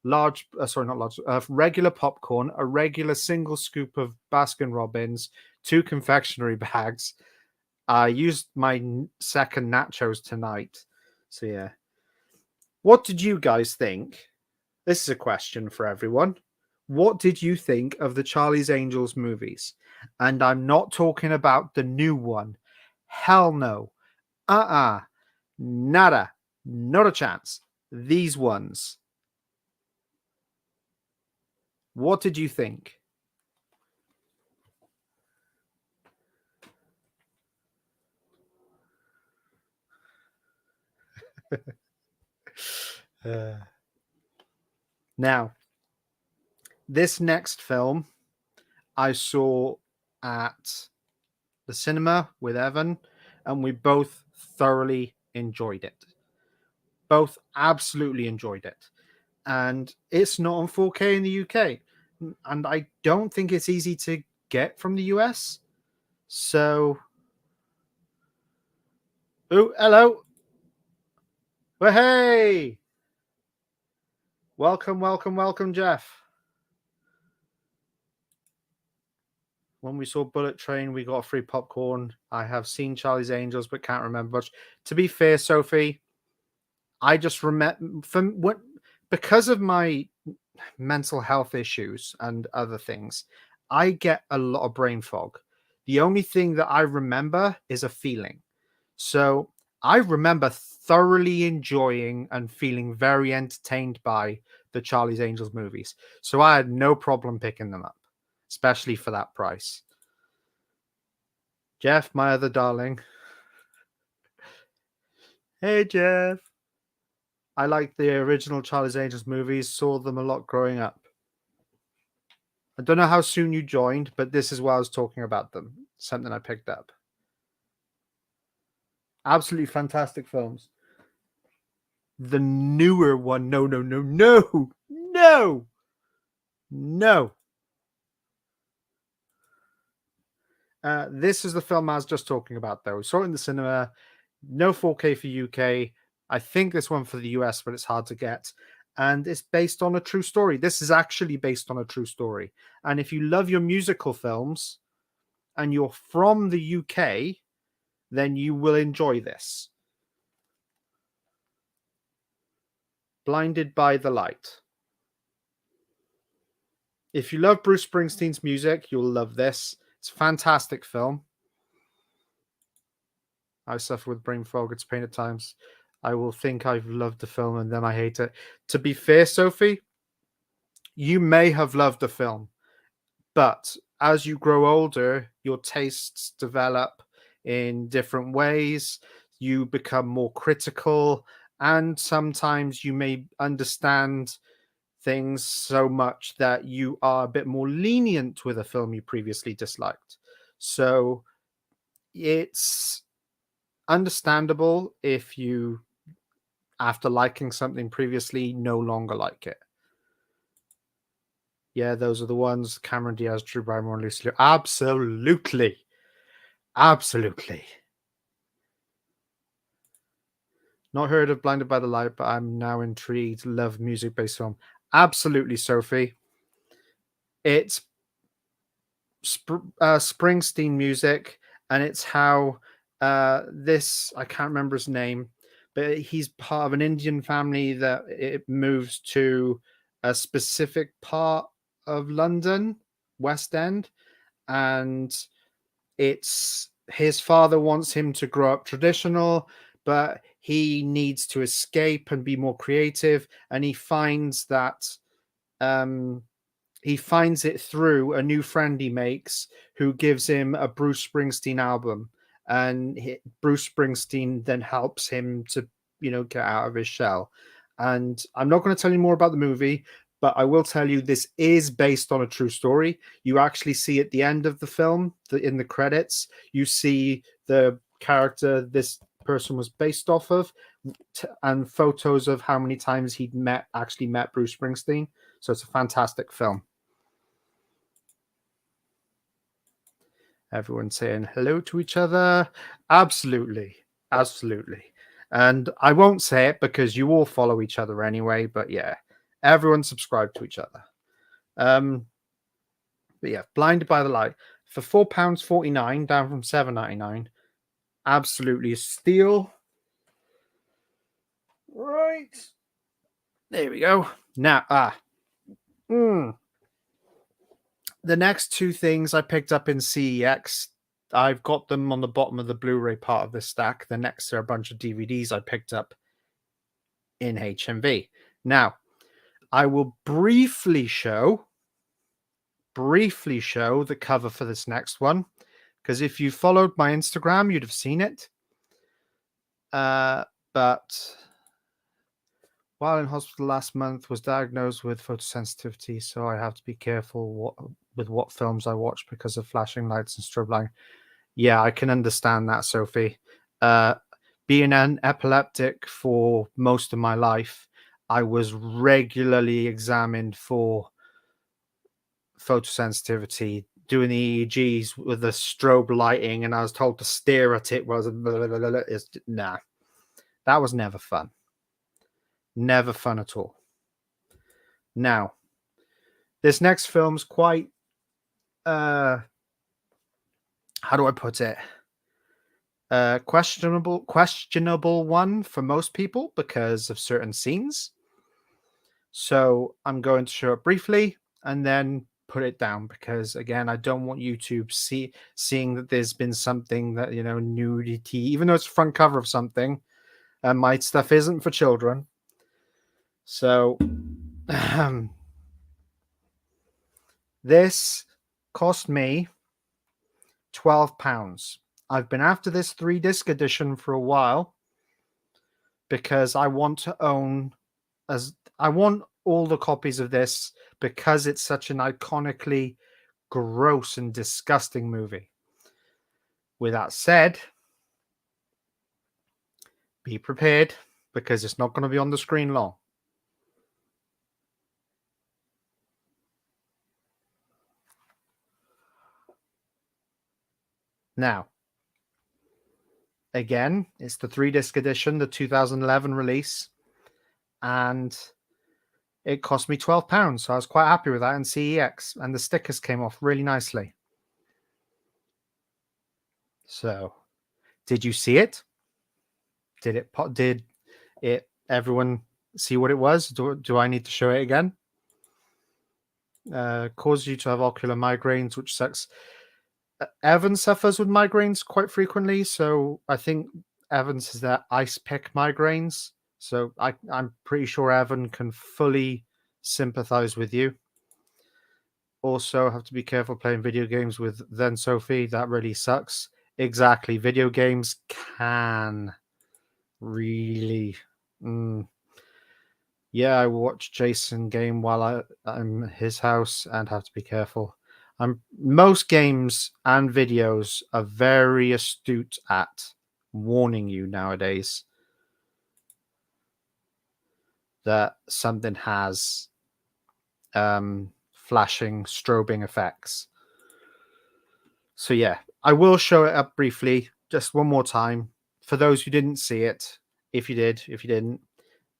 large, sorry, not large, regular popcorn, a regular single scoop of Baskin Robbins, 2 confectionery bags. I used my second nachos tonight. So yeah. What did you guys think? This is a question for everyone. What did you think of the Charlie's Angels movies? And I'm not talking about the new one. Hell no. Nada. Not a chance. These ones. What did you think? Now, this next film I saw at the cinema with Evan, and we both thoroughly enjoyed it. Both absolutely enjoyed it. And it's not on 4K in the UK. And I don't think it's easy to get from the US. So, oh, hello. Well, hey. Welcome, Jeff. When we saw Bullet Train, we got free popcorn. I have seen Charlie's Angels, but can't remember much. To be fair, Sophie, I just remember because of my mental health issues and other things, I get a lot of brain fog. The only thing that I remember is a feeling. So I remember thoroughly enjoying and feeling very entertained by the Charlie's Angels movies. So I had no problem picking them up, especially for that price. Jeff, my other darling. Hey, Jeff. I like the original Charlie's Angels movies, saw them a lot growing up. I don't know how soon you joined, but this is why I was talking about them. Something I picked up. Absolutely fantastic films. The newer one, no. This is the film I was just talking about, though. Saw it in the cinema. No 4K for UK. I think this one for the US, but it's hard to get. And it's based on a true story. This is actually based on a true story. And if you love your musical films and you're from the UK, then you will enjoy this. Blinded by the Light. If you love Bruce Springsteen's music, you'll love this. It's a fantastic film. I suffer with brain fog. It's pain at times. I will think I've loved the film and then I hate it. To be fair, Sophie, you may have loved the film, but as you grow older, your tastes develop in different ways. You become more critical, and sometimes you may understand things so much that you are a bit more lenient with a film you previously disliked. So it's understandable if you, after liking something previously, no longer like it. Yeah, those are the ones. Cameron Diaz, Drew Barrymore, and Lucy Liu. Absolutely. Absolutely. Not heard of Blinded by the Light, but I'm now intrigued. Love music-based film. Absolutely, Sophie. It's Springsteen music, and it's how this, I can't remember his name, but he's part of an Indian family that it moves to a specific part of London, West End, and it's his father wants him to grow up traditional, but he needs to escape and be more creative, and he finds that he finds it through a new friend he makes who gives him a Bruce Springsteen album, and Bruce Springsteen then helps him to, get out of his shell. And I'm not going to tell you more about the movie, but I will tell you this is based on a true story. You actually see at the end of the film, in the credits, you see the character this person was based off of, and photos of how many times he'd actually met Bruce Springsteen. So it's a fantastic film. Everyone saying hello to each other. Absolutely. Absolutely. And I won't say it because you all follow each other anyway, but yeah, everyone subscribe to each other. But yeah, Blinded by the Light for £4.49, down from £7.99. Absolutely a steal. Right. There we go. Now, the next two things I picked up in CEX, I've got them on the bottom of the Blu-ray part of this stack. The next are a bunch of DVDs I picked up in HMV. Now, I will briefly show the cover for this next one, because if you followed my Instagram, you'd have seen it. But while in hospital last month, was diagnosed with photosensitivity, so I have to be careful with what films I watch because of flashing lights and strobe lighting. Yeah, I can understand that, Sophie. Being an epileptic for most of my life, I was regularly examined for photosensitivity, doing the EEGs with the strobe lighting, and I was told to stare at it. Nah, that was never fun. Never fun at all. Now, this next film's quite, how do I put it? Questionable one for most people because of certain scenes. So I'm going to show it briefly and then put it down because, again, I don't want YouTube seeing that there's been something that, nudity, even though it's front cover of something, and my stuff isn't for children. So this cost me £12. I've been after this 3-disc edition for a while because I want to own, I want all the copies of this because it's such an iconically gross and disgusting movie. With that said, be prepared because it's not going to be on the screen long. Now, again, it's the 3-disc edition, the 2011 release, and it cost me £12, so I was quite happy with that in CEX, and the stickers came off really nicely. So, did you see it? Did it everyone see what it was? Do I need to show it again? Causes you to have ocular migraines, which sucks. Evan suffers with migraines quite frequently, so I think Evan's is that ice pick migraines. So I'm pretty sure Evan can fully sympathize with you. Also, have to be careful playing video games with then Sophie. That really sucks. Exactly, video games can really. Yeah, I watch Jason game while I'm at his house and have to be careful. Most games and videos are very astute at warning you nowadays that something has flashing, strobing effects. So yeah, I will show it up briefly, just one more time. For those who didn't see it, if you did, if you didn't,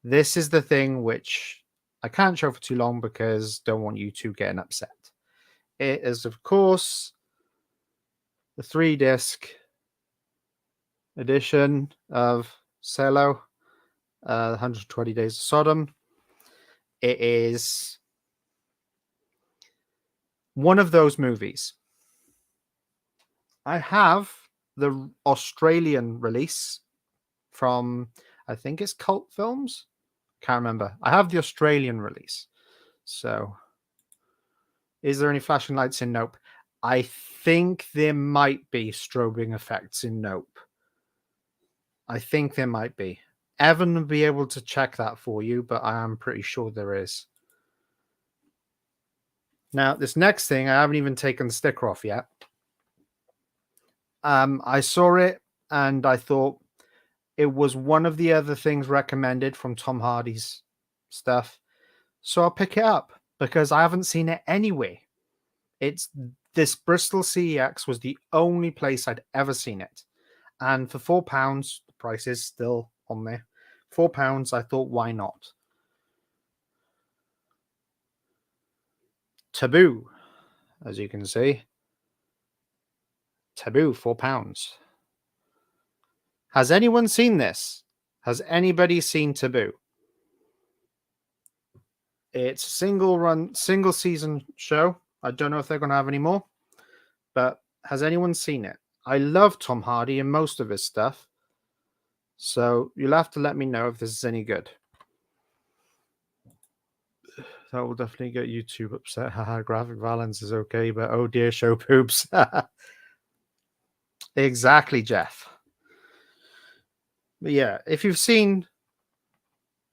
this is the thing which I can't show for too long because don't want you two getting upset. It is, of course, the 3-disc edition of Cello, 120 Days of Sodom. It is one of those movies. I have the Australian release from, I think it's Cult Films. Can't remember. I have the Australian release. So, is there any flashing lights in Nope? I think there might be strobing effects in Nope. I think there might be. Evan will be able to check that for you, but I am pretty sure there is. Now, this next thing, I haven't even taken the sticker off yet. I saw it and I thought it was one of the other things recommended from Tom Hardy's stuff. So I'll pick it up because I haven't seen it anywhere. It's this Bristol CEX was the only place I'd ever seen it. And for £4, the price is still on there. £4, I thought, why not? Taboo, as you can see. Taboo, £4. Has anyone seen this? Has anybody seen Taboo? It's a single season show. I don't know if they're going to have any more, but has anyone seen it? I love Tom Hardy and most of his stuff. So you'll have to let me know if this is any good. That will definitely get YouTube upset. Haha, graphic violence is okay, but oh dear, show poops. Exactly, Jeff. But yeah, if you've seen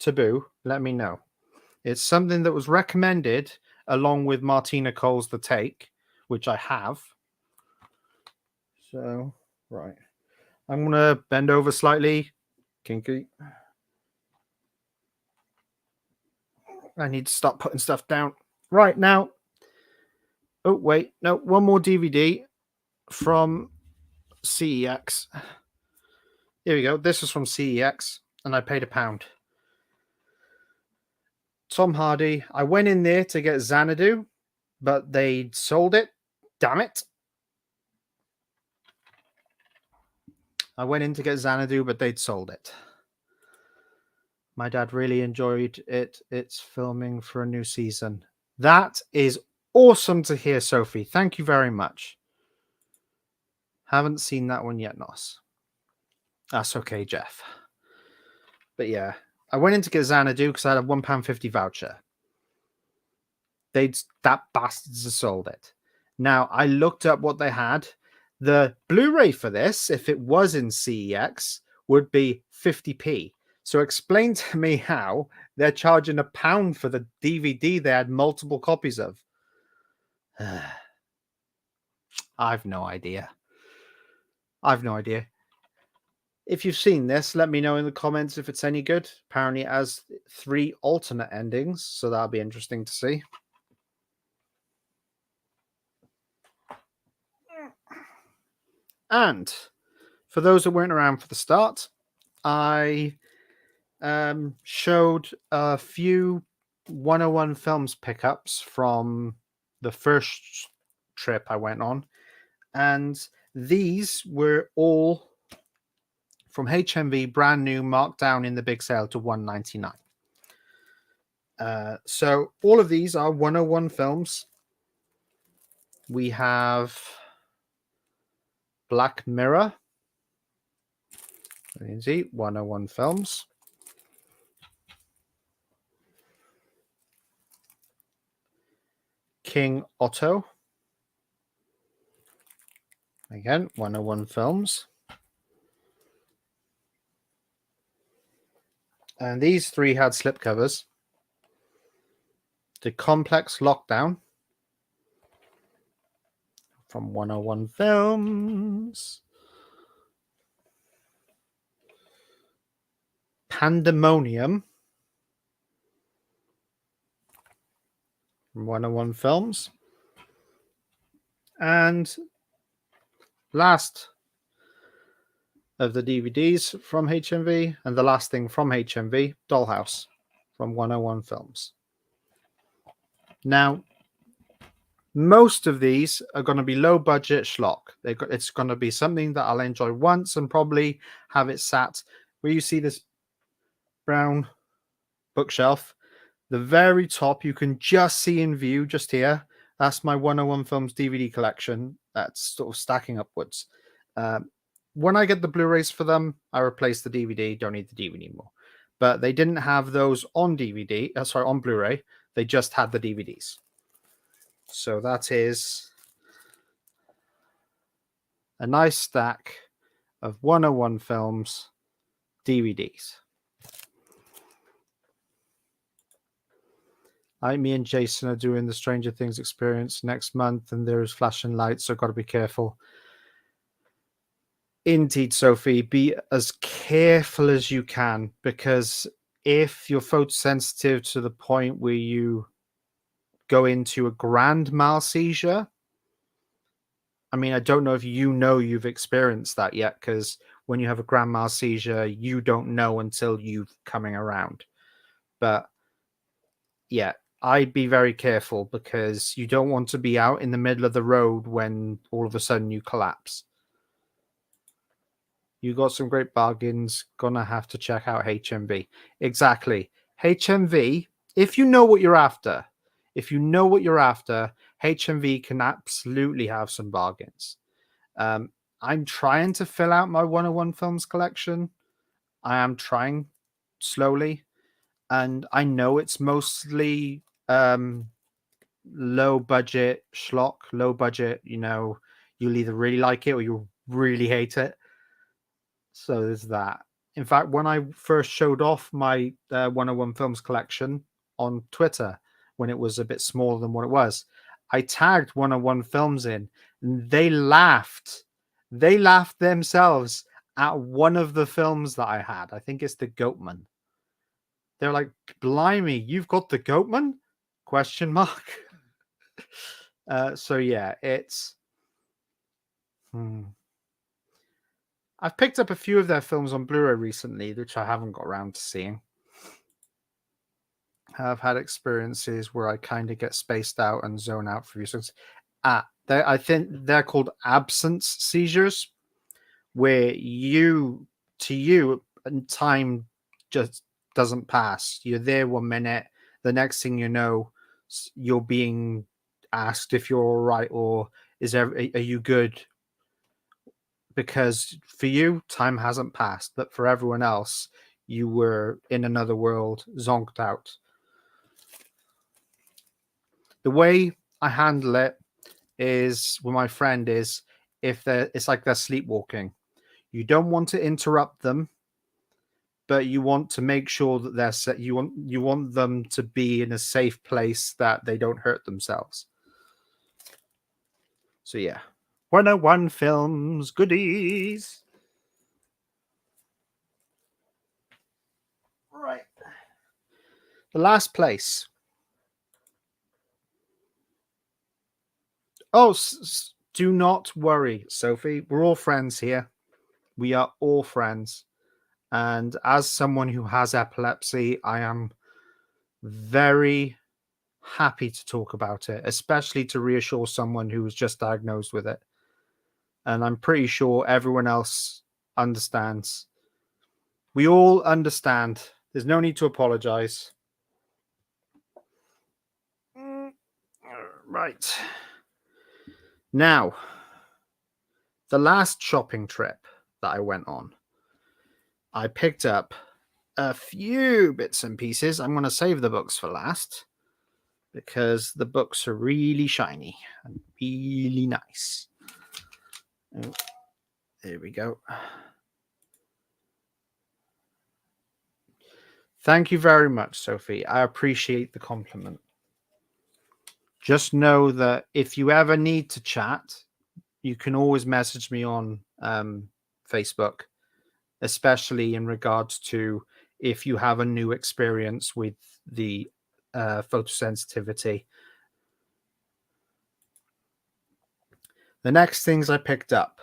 Taboo, let me know. It's something that was recommended along with Martina Cole's The Take, which I have. So, right. I'm going to bend over slightly. Kinky. I need to start putting stuff down. Right now. Oh, wait. No, one more DVD from CEX. Here we go. This is from CEX, and I paid £1. Tom Hardy. I went in there to get Xanadu, but they sold it. Damn it. I went in to get Xanadu, but they'd sold it. My dad really enjoyed it. It's filming for a new season. That is awesome to hear, Sophie. Thank you very much. Haven't seen that one yet, Nos. That's okay, Jeff. But yeah, I went in to get Xanadu because I had a £1.50 voucher. That bastards have sold it. Now, I looked up what they had. The Blu-ray for this, if it was in CEX, would be 50p. So explain to me how they're charging £1 for the DVD they had multiple copies of. I've no idea. If you've seen this, let me know in the comments if it's any good. Apparently it has 3 alternate endings, so that'll be interesting to see. And for those that weren't around for the start, I showed a few 101 Films pickups from the first trip I went on, and these were all from HMV, brand new, marked down in the big sale to $199. So all of these are 101 Films. We have Black Mirror, 101 Films. King Otto, again, 101 Films. And these three had slipcovers. The Complex Lockdown from 101 Films. Pandemonium from 101 Films. And last of the DVDs from HMV, and the last thing from HMV, Dollhouse from 101 Films. Now, most of these are going to be low budget schlock. It's going to be something that I'll enjoy once and probably have it sat where you see this brown bookshelf. The very top, you can just see in view just here. That's my 101 Films DVD collection. That's sort of stacking upwards. When I get the Blu-rays for them, I replace the DVD. Don't need the DVD anymore. But they didn't have those on DVD. On Blu-ray. They just had the DVDs. So that is a nice stack of 101 Films DVDs. Me and Jason are doing the Stranger Things experience next month, and there's flashing lights, so got to be careful. Indeed, Sophie, be as careful as you can, because if you're photosensitive to the point where you go into a grand mal seizure, I mean, I don't know if you've experienced that yet, because when you have a grand mal seizure, you don't know until you're coming around. But yeah, I'd be very careful, because you don't want to be out in the middle of the road when all of a sudden you collapse. You got some great bargains. Gonna have to check out HMV. Exactly. HMV, if you know what you're after, HMV can absolutely have some bargains. I'm trying to fill out my 101 Films collection. I am trying slowly. And I know it's mostly low budget schlock, low budget, you'll either really like it or you'll really hate it. So there's that. In fact, when I first showed off my 101 Films collection on Twitter, when it was a bit smaller than what it was, I tagged 101 Films in, and they laughed. They laughed themselves at one of the films that I had. I think it's the Goatman. They're like, blimey, you've got the Goatman? Question mark. So yeah, it's... I've picked up a few of their films on Blu-ray recently, which I haven't got around to seeing. I've had experiences where I kind of get spaced out and zone out for a few seconds. I think they're called absence seizures, where time just doesn't pass. You're there 1 minute, the next thing you know, you're being asked if you're all right, or are you good? Because for you, time hasn't passed, but for everyone else, you were in another world, zonked out. The way I handle it is with my friend is it's like they're sleepwalking. You don't want to interrupt them, but you want to make sure that they're set. You want them to be in a safe place that they don't hurt themselves. So yeah, 101 Films goodies. Right. The last place. Oh, do not worry, Sophie. We're all friends here. We are all friends. And as someone who has epilepsy, I am very happy to talk about it, especially to reassure someone who was just diagnosed with it. And I'm pretty sure everyone else understands. We all understand. There's no need to apologize. Right. Now, the last shopping trip that I went on, I picked up a few bits and pieces. I'm going to save the books for last because the books are really shiny and really nice. Oh, there we go. Thank you very much, Sophie. I appreciate the compliment. Just know that if you ever need to chat, you can always message me on Facebook, especially in regards to if you have a new experience with the photosensitivity. The next things I picked up,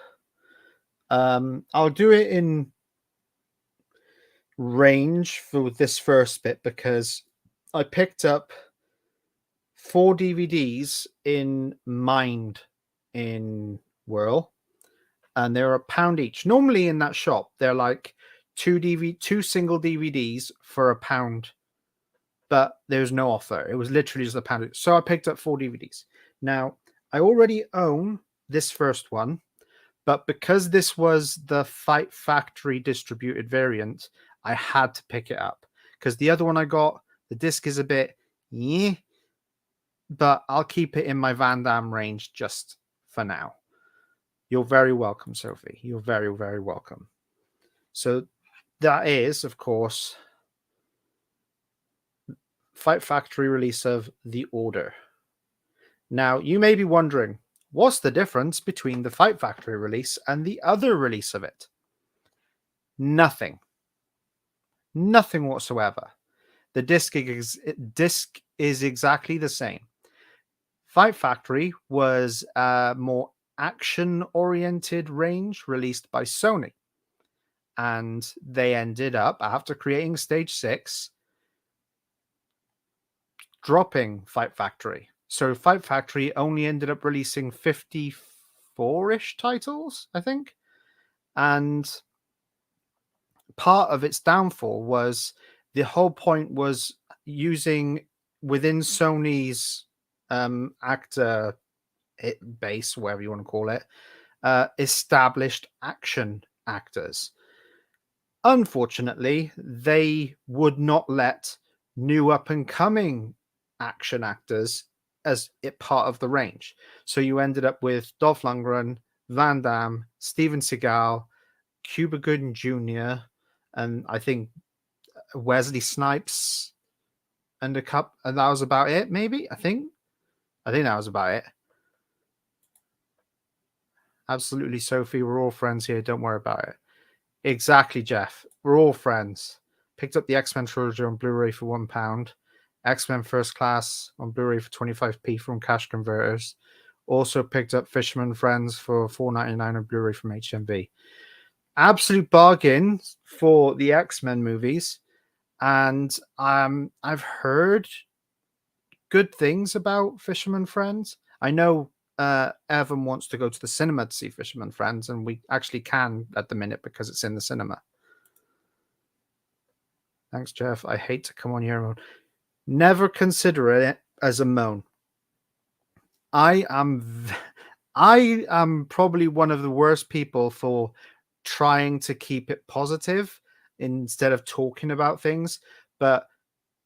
I'll do it in range for this first bit because I picked up 4 DVDs in Mind in Whirl, and they're £1 each. Normally in that shop, they're like two single DVDs for £1, but there's no offer. It was literally just £1. So I picked up 4 DVDs. Now, I already own this first one, but because this was the Fight Factory distributed variant, I had to pick it up because the other one I got, the disc is a bit, but I'll keep it in my Van Damme range just for now. You're very welcome, Sophie. You're very, very welcome. So that is, of course, Fight Factory release of The Order. Now, you may be wondering, what's the difference between the Fight Factory release and the other release of it? Nothing. Nothing whatsoever. The disc is exactly the same. Fight Factory was a more action-oriented range released by Sony. And they ended up, after creating Stage 6, dropping Fight Factory. So Fight Factory only ended up releasing 54-ish titles, I think. And part of its downfall was the whole point was using within Sony's actor base, whatever you want to call it, established action actors. Unfortunately, they would not let new up-and-coming action actors as it part of the range. So you ended up with Dolph Lundgren, Van Damme, Steven Seagal, Cuba Gooding Jr., and I think Wesley Snipes and a cup, and that was about it, maybe? I think that was about it. Absolutely, Sophie. We're all friends here. Don't worry about it. Exactly, Jeff. We're all friends. Picked up the X-Men trilogy on Blu-ray for £1. X-Men First Class on Blu-ray for 25p from Cash Converters. Also picked up Fisherman Friends for $4.99 on Blu-ray from HMV. Absolute bargain for the X-Men movies. And I've heard good things about Fisherman Friends. I know Evan wants to go to the cinema to see Fisherman Friends, and we actually can at the minute because it's in the cinema. Thanks, Jeff. I hate to come on here and moan. Never consider it as a moan. I am probably one of the worst people for trying to keep it positive instead of talking about things. But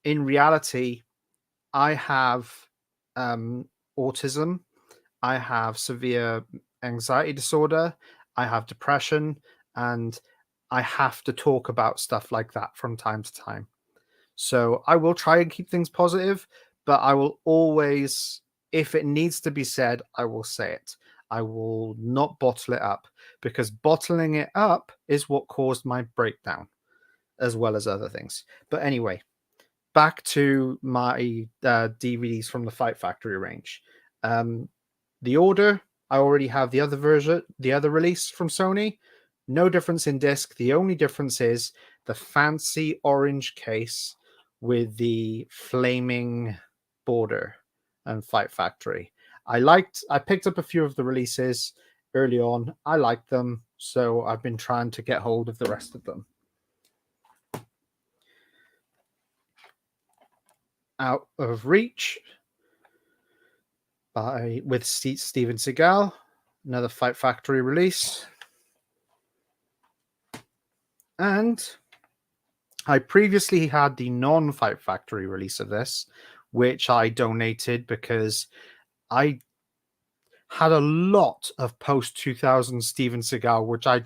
in reality, I have autism. I have severe anxiety disorder. I have depression, and I have to talk about stuff like that from time to time. So I will try and keep things positive, but I will always, if it needs to be said, I will say it. I will not bottle it up, because bottling it up is what caused my breakdown, as well as other things. But anyway, back to my DVDs from the Fight Factory range. The Order, I already have the other version, the other release from Sony. No difference in disc. The only difference is the fancy orange case with the flaming border and Fight Factory. I picked up a few of the releases early on. I liked them, so I've been trying to get hold of the rest of them. Out of Reach with Steven Seagal, another Fight Factory release. And I previously had the non-Fight Factory release of this, which I donated because I had a lot of post-2000 Steven Seagal, which I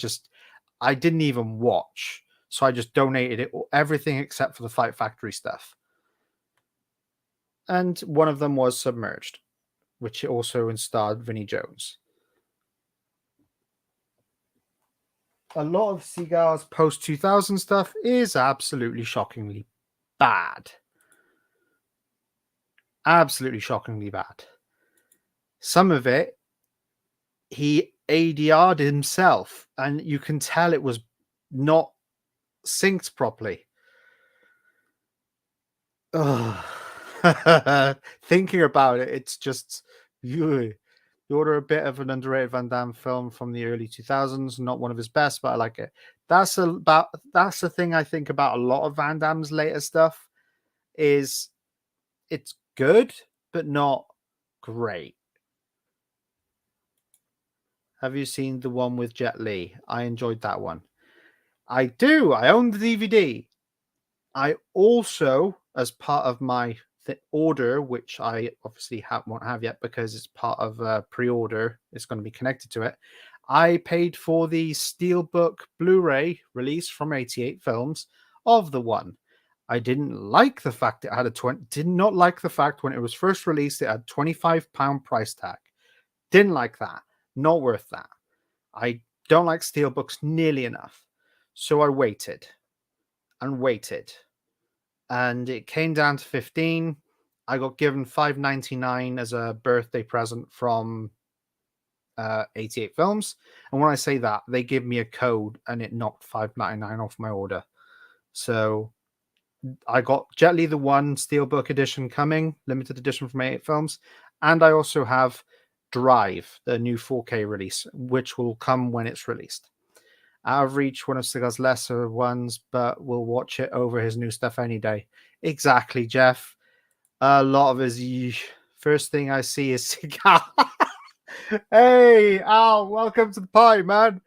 didn't even watch. So I just donated it, everything except for the Fight Factory stuff. And one of them was Submerged, which also starred Vinnie Jones. A lot of Seagal's post-2000 stuff is absolutely shockingly bad. Absolutely shockingly bad. Some of it, he ADR'd himself, and you can tell it was not synced properly. Thinking about it, it's just you order a bit of an underrated Van Damme film from the early 2000s. Not one of his best, but I like it. That's the thing I think about a lot of Van Damme's later stuff is it's good, but not great. Have you seen the one with Jet Li? I enjoyed that one. I do. I own the DVD. I also, as part of my order, which I obviously won't have yet because it's part of a pre-order, it's going to be connected to it. I paid for the Steelbook Blu-ray release from 88 Films of the one. I didn't like the fact it had did not like the fact when it was first released it had £25 price tag. Didn't like that. Not worth that. I don't like Steelbooks nearly enough. So I waited and waited. And it came down to 15. I got given $5.99 as a birthday present from 88 Films. And when I say that, they give me a code and it knocked $5.99 off my order. So I got Jet Li the One Steelbook edition coming, limited edition from 88 Films. And I also have Drive, the new 4K release, which will come when it's released. Out of Reach, one of Seagal's lesser ones, but we'll watch it over his new stuff any day. Exactly, Jeff. A lot of his first thing I see is Seagal. Hey, Al, welcome to the party, man.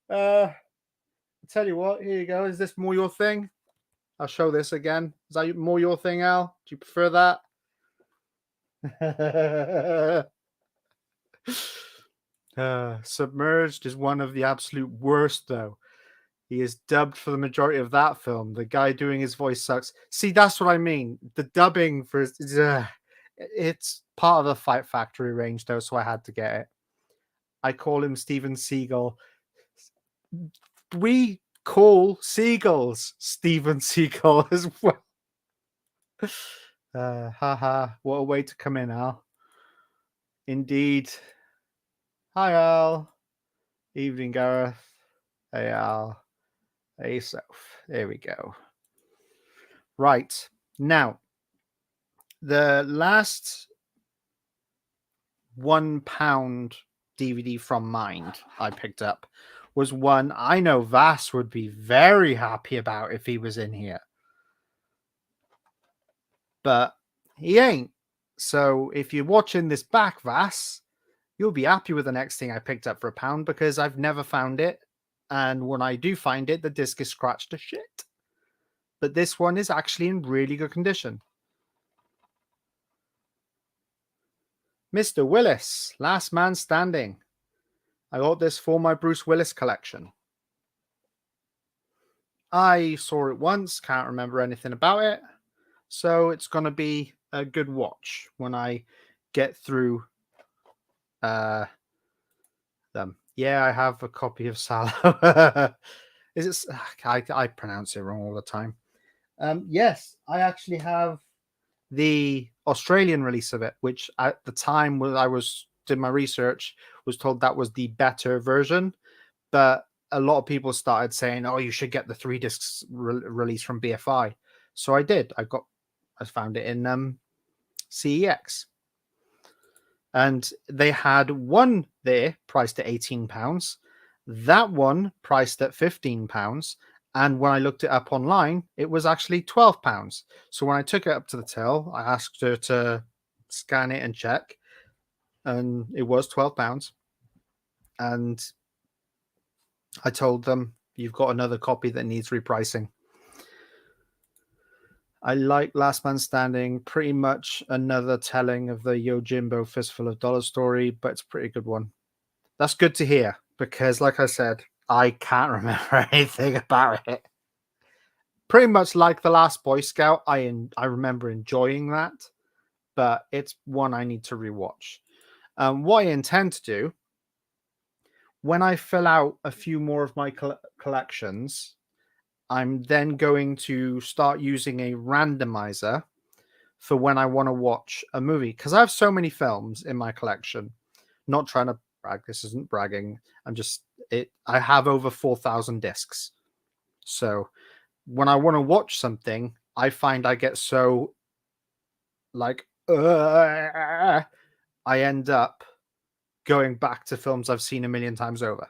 I'll tell you what, here you go. Is this more your thing? I'll show this again. Is that more your thing, Al? Do you prefer that? Submerged is one of the absolute worst, though. He is dubbed for the majority of that film. The guy doing his voice sucks. See, that's what I mean. The dubbing for it's part of the Fight Factory range, though, so I had to get it. I call him Steven Seagal. We call seagulls Steven Seagal as well. Haha, what a way to come in, Al. Indeed. Hi, Al. Evening, Gareth. Hey, Al. Hey, Soph. There we go. Right. Now, the last £1 DVD from Mind I picked up was one I know Vass would be very happy about if he was in here. But he ain't. So if you're watching this back, Vass, you'll be happy with the next thing I picked up for £1 because I've never found it. And when I do find it, the disc is scratched to shit. But this one is actually in really good condition. Mr. Willis, Last Man Standing. I got this for my Bruce Willis collection. I saw it once, can't remember anything about it. So it's going to be a good watch when I get through them. Yeah, I have a copy of Cello. Is it? I pronounce it wrong all the time. Yes, I actually have the Australian release of it, which at the time when I did my research was told that was the better version. But a lot of people started saying, "Oh, you should get the 3 discs release from BFI." So I did. I found it in CEX, and they had one there priced at £18. That one priced at £15. And when I looked it up online, it was actually £12. So when I took it up to the till, I asked her to scan it and check, and it was £12. And I told them, you've got another copy that needs repricing. I like Last Man Standing, pretty much another telling of the Yojimbo Fistful of Dollars story, but it's a pretty good one. That's good to hear, because like I said, I can't remember anything about it. Pretty much like The Last Boy Scout, I remember enjoying that, but it's one I need to rewatch. What I intend to do, when I fill out a few more of my collections, I'm then going to start using a randomizer for when I want to watch a movie, because I have so many films in my collection. Not trying to brag, this isn't bragging. I have over 4,000 discs. So when I want to watch something, I find I get so like I end up going back to films I've seen a million times over.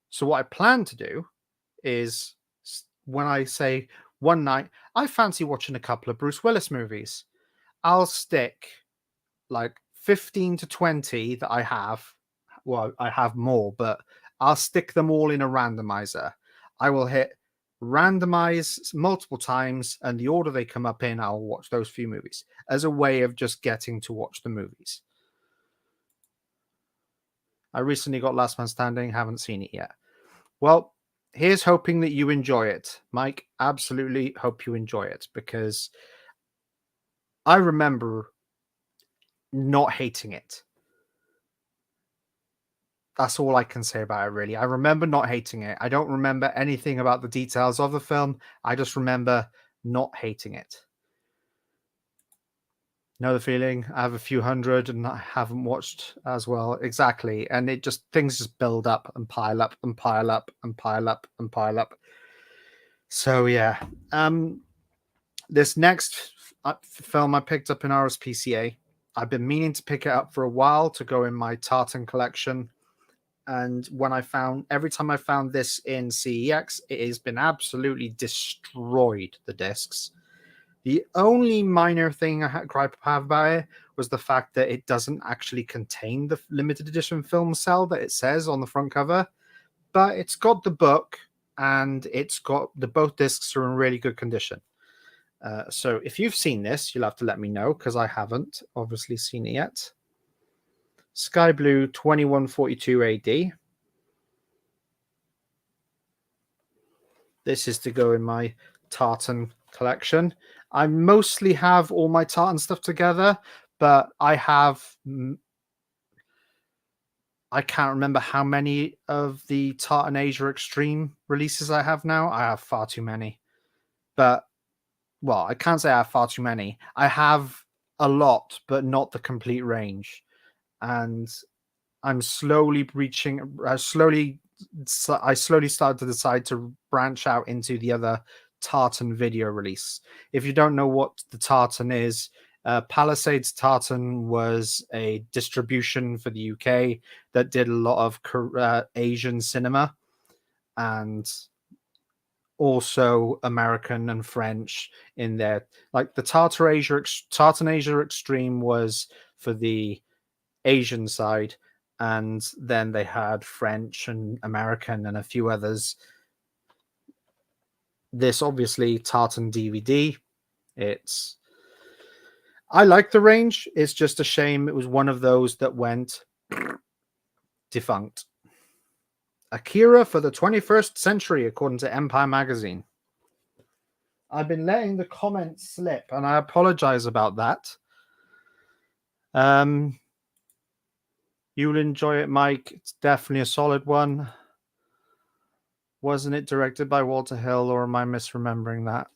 So what I plan to do is, when I say one night I fancy watching a couple of Bruce Willis movies, I'll stick like 15 to 20 that I have. Well, I have more, but I'll stick them all in a randomizer. I will hit randomize multiple times, and the order they come up in, I'll watch those few movies as a way of just getting to watch the movies. I recently got Last Man Standing, haven't seen it yet. Well, here's hoping that you enjoy it, Mike. Absolutely hope you enjoy it, because I remember not hating it. That's all I can say about it, really. I remember not hating it. I don't remember anything about the details of the film. I just remember not hating it. Know the feeling? I have a few hundred and I haven't watched as well. Exactly. And things just build up and pile up and pile up and pile up and pile up. So yeah. This next film I picked up in RSPCA. I've been meaning to pick it up for a while to go in my tartan collection. And every time I found this in CEX, it has been absolutely destroyed, the discs. The only minor thing I had gripe about it was the fact that it doesn't actually contain the limited edition film cell that it says on the front cover, but it's got the book, and it's got both discs are in really good condition. So if you've seen this, you'll have to let me know, because I haven't obviously seen it yet. Sky Blue 2142 AD. This is to go in my tartan collection. I mostly have all my tartan stuff together, but I can't remember how many of the Tartan Asia Extreme releases I have now. I have far too many. But, well, I can't say I have far too many. I have a lot, but not the complete range. And I'm slowly I slowly started to decide to branch out into the other tartan video release. If you don't know what the tartan is, Palisades Tartan was a distribution for the UK that did a lot of Asian cinema, and also American and French in there. Like the Tartan Asia Extreme was for the Asian side, and then they had French and American and a few others. This obviously Tartan DVD. I like the range. It's just a shame it was one of those that went defunct. Akira for the 21st century, according to Empire Magazine. I've been letting the comments slip, and I apologize about that. You'll enjoy it, Mike. It's definitely a solid one. Wasn't it directed by Walter Hill, or am I misremembering that?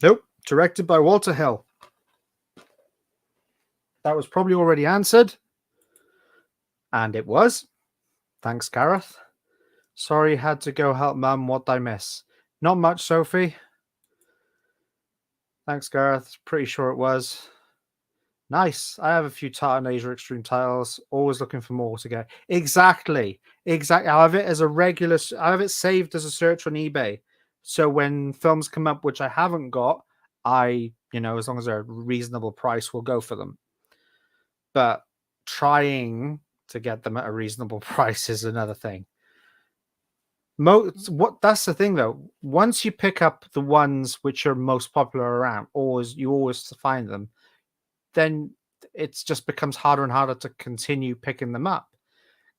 Nope, directed by Walter Hill. That was probably already answered, And it was. Thanks, Gareth. Sorry, had to go help Mum. What'd I miss? Not much, Sophie. Thanks, Gareth. Pretty sure it was. Nice. I have a few Tartan Asia Extreme titles. Always looking for more to get. Exactly. I have it as a regular. I have it saved as a search on eBay. So when films come up which I haven't got, as long as they're a reasonable price, will go for them. But trying to get them at a reasonable price is another thing. That's the thing though. Once you pick up the ones which are most popular around, you always find them, then it just becomes harder and harder to continue picking them up.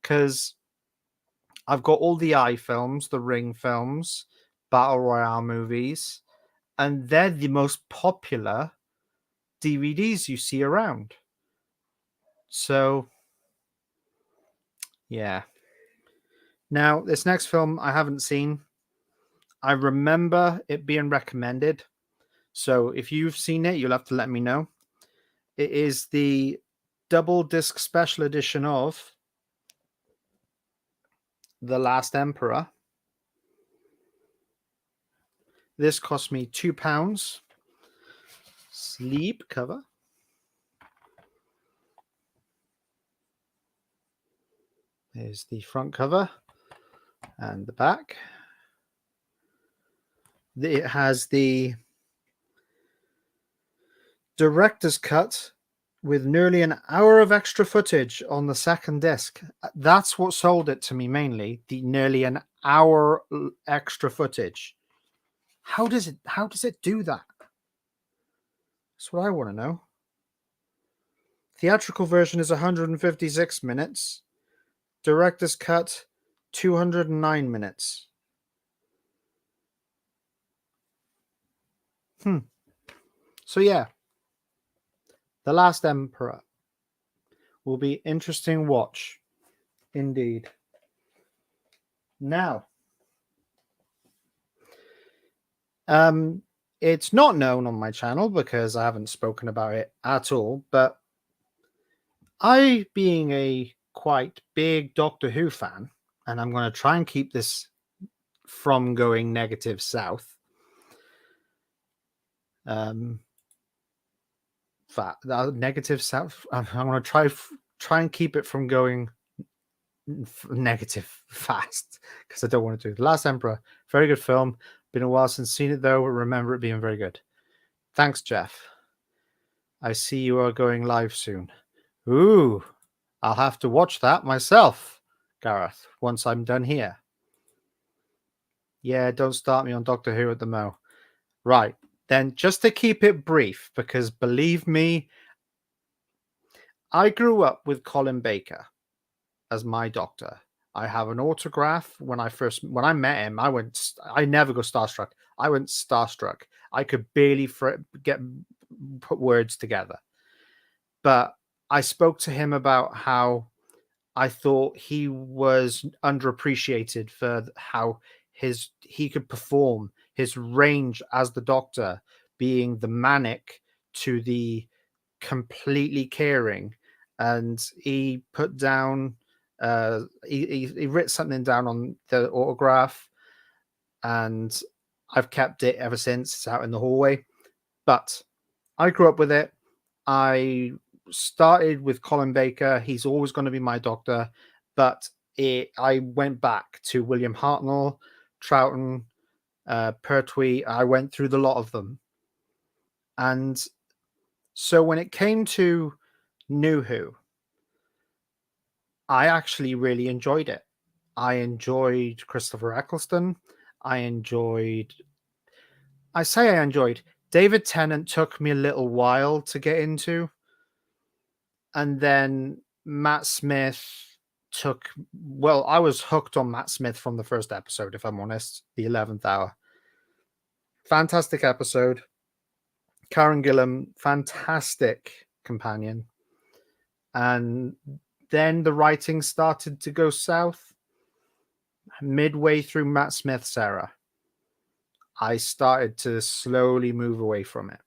Because I've got all the Eye films, the Ring films, Battle Royale movies, and they're the most popular DVDs you see around. So, yeah. Now, this next film I haven't seen. I remember it being recommended. So if you've seen it, you'll have to let me know. It is the double disc special edition of The Last Emperor. This cost me £2. Sleep cover. There's the front cover and the back. It has the director's cut with nearly an hour of extra footage on the second disc. That's what sold it to me mainly, the nearly an hour extra footage. How does it do that? That's what I want to know. Theatrical version is 156 minutes. Director's cut, 209 minutes. So yeah, The Last Emperor will be interesting watch, indeed. Now, it's not known on my channel because I haven't spoken about it at all, but I, being a quite big Doctor Who fan, and I'm going to try and keep this from going negative south. Negative south. I'm going to try and keep it from going negative fast because I don't want to do. The Last Emperor, very good film. Been a while since seen it though. Remember it being very good. Thanks, Jeff. I see you are going live soon. Ooh, I'll have to watch that myself, Gareth, once I'm done here. Yeah, don't start me on Doctor Who at the mo. Right, then just to keep it brief, because believe me, I grew up with Colin Baker as my doctor. I have an autograph. When I met him, I never go starstruck. I went starstruck. I could barely put words together. But I spoke to him about how I thought he was underappreciated for how he could perform, his range as the Doctor, being the manic to the completely caring. And he put down, he wrote something down on the autograph, and I've kept it ever since. It's out in the hallway. But I grew up with it. I started with Colin Baker. He's always going to be my Doctor. But I went back to William Hartnell, Troughton, Pertwee. I went through the lot of them. And so when it came to New Who, I actually really enjoyed it. I enjoyed Christopher Eccleston. I enjoyed David Tennant. Took me a little while to get into. And then Matt Smith I was hooked on Matt Smith from the first episode, if I'm honest, the 11th hour. Fantastic episode. Karen Gillan, fantastic companion. And then the writing started to go south. Midway through Matt Smith's era, I started to slowly move away from it.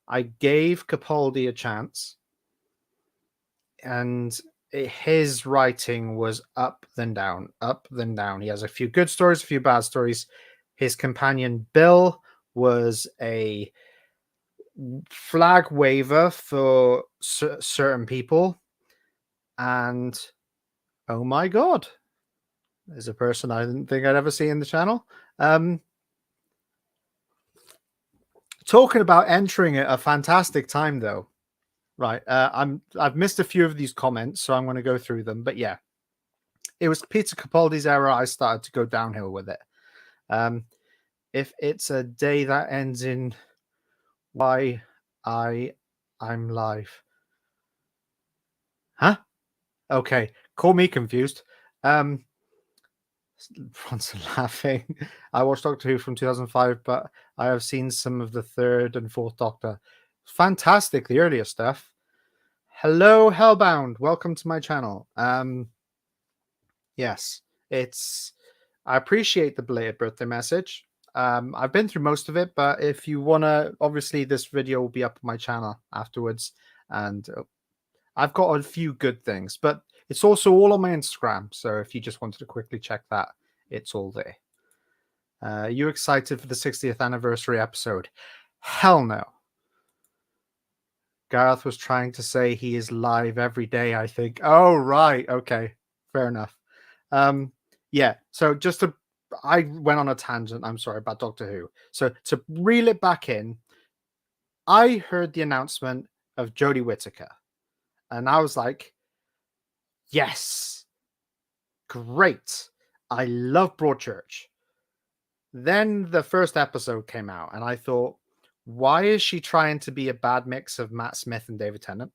I gave Capaldi a chance, and his writing was up then down, up then down. He has a few good stories, a few bad stories. His companion Bill was a flag waver for certain people, and oh my god, there's a person I didn't think I'd ever see in the channel. Talking about entering a fantastic time, though. Right, I've missed a few of these comments, so I'm going to go through them. But yeah, it was Peter Capaldi's era. I started to go downhill with it. If it's a day that ends in why I'm live, huh? Okay, call me confused. Bronson laughing. I watched Doctor Who from 2005, but I have seen some of the third and fourth Doctor. Fantastic, the earlier stuff. Hello, Hellbound. Welcome to my channel. Yes, it's. I appreciate the belated birthday message. I've been through most of it, but if you wanna, obviously this video will be up on my channel afterwards, and I've got a few good things, but it's also all on my Instagram. So if you just wanted to quickly check that, it's all there. Are you excited for the 60th anniversary episode? Hell no. Gareth was trying to say he is live every day, I think. Oh, right. Okay. Fair enough. Yeah. So I went on a tangent. I'm sorry about Doctor Who. So to reel it back in, I heard the announcement of Jodie Whittaker, and I was like, yes, great. I love Broadchurch. Then the first episode came out, and I thought, why is she trying to be a bad mix of Matt Smith and David Tennant?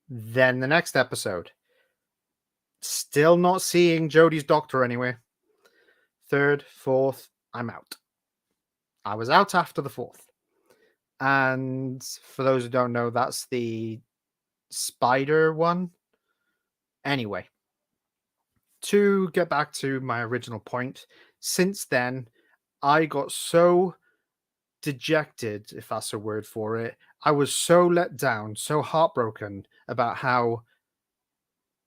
Then the next episode, still not seeing Jodie's doctor anywhere. Third, fourth, I'm out. I was out after the fourth. And for those who don't know, that's the spider one. Anyway, to get back to my original point, since then, I got so dejected, if that's a word for it. I was so let down, so heartbroken about how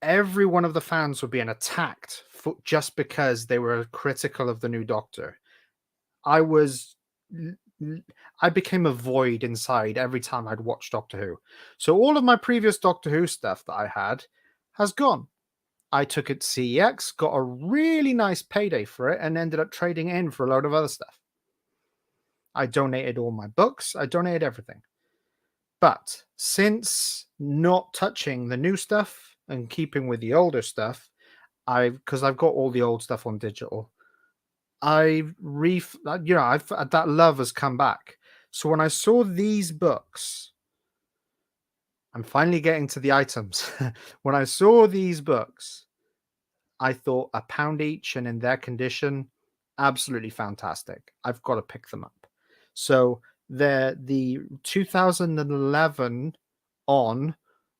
every one of the fans were being attacked just because they were critical of the new Doctor. I became a void inside every time I'd watch Doctor Who. So all of my previous Doctor Who stuff that I had has gone. I took it to CEX, got a really nice payday for it, and ended up trading in for a load of other stuff. I donated all my books. I donated everything. But since not touching the new stuff and keeping with the older stuff, because I've got all the old stuff on digital, that love has come back. So when I saw these books, I'm finally getting to the items. When I saw these books, I thought £1 each and in their condition, absolutely fantastic. I've got to pick them up. So they're the 2011 on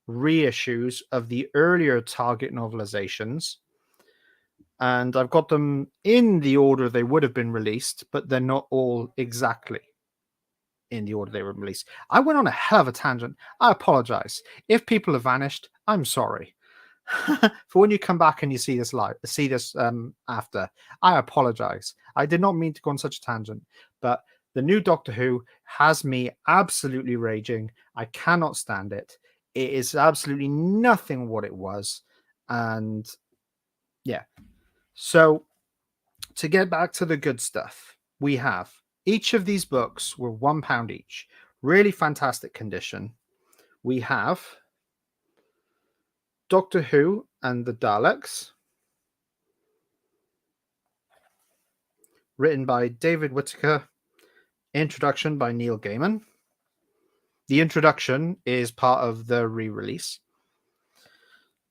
reissues of the earlier Target novelizations. And I've got them in the order they would have been released, but they're not all exactly in the order they were released. I went on a hell of a tangent. I apologize. If people have vanished, I'm sorry. For when you come back and you see this after, I apologize. I did not mean to go on such a tangent, but the new Doctor Who has me absolutely raging. I cannot stand it. It is absolutely nothing what it was. And yeah. So to get back to the good stuff, we have each of these books were £1 each. Really fantastic condition. We have Doctor Who and the Daleks, written by David Whittaker, introduction by Neil Gaiman. The introduction is part of the re-release.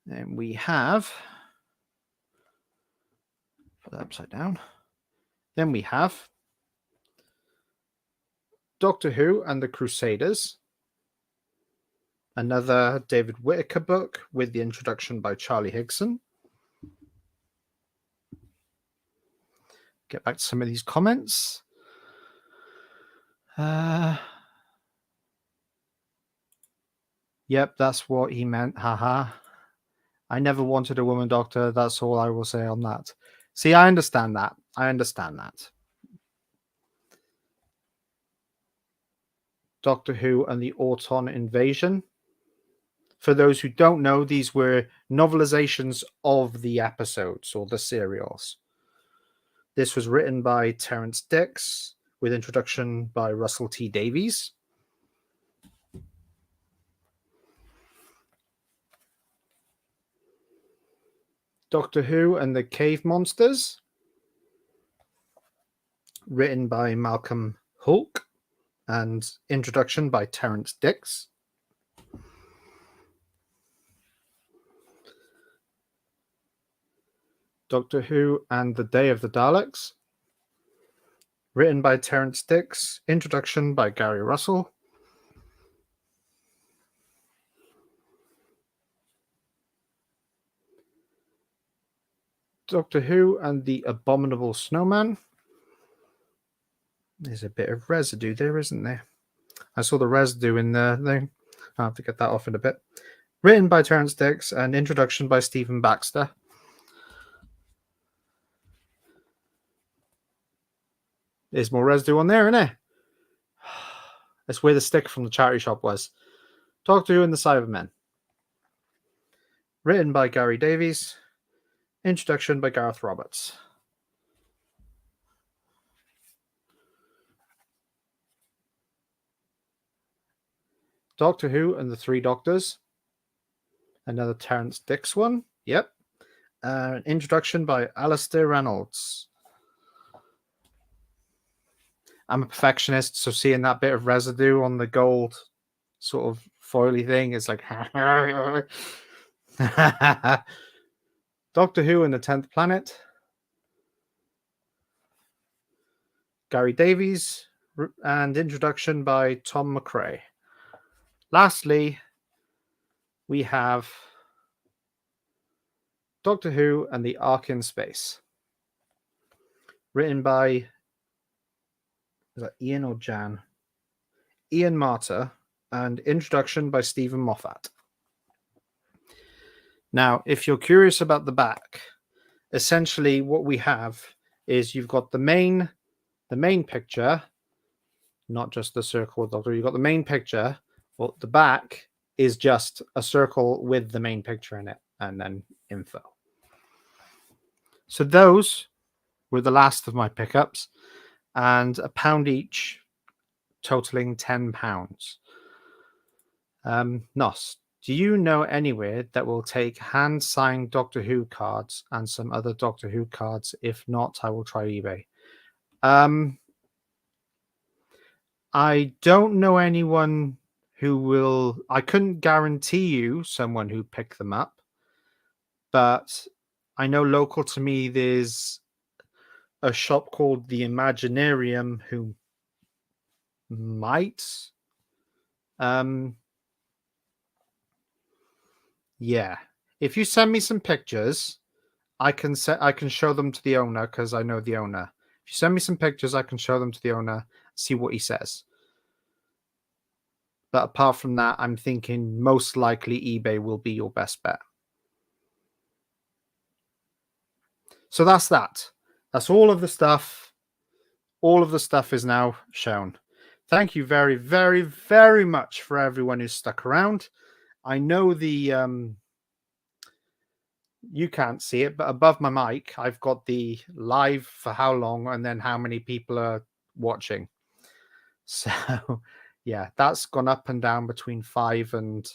And we have, put that upside down. Then we have Doctor Who and the Crusaders, another David Whittaker book with the introduction by Charlie Higson. Get back to some of these comments. Yep, that's what he meant. Haha. I never wanted a woman doctor. That's all I will say on that. See, I understand that. I understand that. Doctor Who and the Auton Invasion. For those who don't know, these were novelizations of the episodes or the serials. This was written by Terrance Dicks with introduction by Russell T Davies. Doctor Who and the Cave Monsters, written by Malcolm Hulke and introduction by Terrance Dicks. Doctor Who and the Day of the Daleks, written by Terrance Dicks, introduction by Gary Russell. Doctor Who and the Abominable Snowman. There's a bit of residue there, isn't there? I saw the residue in the thing. I'll have to get that off in a bit. Written by Terrance Dicks and introduction by Stephen Baxter. There's more residue on there, isn't there? That's where the sticker from the charity shop was. Doctor Who and the Cybermen. Written by Gary Davies. Introduction by Gareth Roberts. Doctor Who and the Three Doctors. Another Terrance Dicks one. Yep. An introduction by Alistair Reynolds. I'm a perfectionist, so seeing that bit of residue on the gold sort of foily thing is like... Doctor Who and the 10th Planet. Gary Davies, and introduction by Tom McRae. Lastly, we have Doctor Who and the Ark in Space. Written by, is that Ian or Jan? Ian Marter, and introduction by Stephen Moffat. Now, if you're curious about the back, essentially what we have is you've got the main picture, not just the circle with Doctor. You've got the main picture. Well, the back is just a circle with the main picture in it, and then info. So those were the last of my pickups, and £1 each, totaling £10. Nos, do you know anywhere that will take hand-signed Doctor Who cards and some other Doctor Who cards? If not, I will try eBay. I don't know anyone who will... I couldn't guarantee you someone who picked them up, but I know local to me there's a shop called the Imaginarium who might. Yeah. If you send me some pictures, I can show them to the owner because I know the owner. If you send me some pictures, I can show them to the owner, see what he says. But apart from that, I'm thinking most likely eBay will be your best bet. So that's that. That's all of the stuff. All of the stuff is now shown. Thank you very, very, very much for everyone who's stuck around. I know the... you can't see it, but above my mic, I've got the live for how long and then how many people are watching. So, yeah, that's gone up and down between 5 and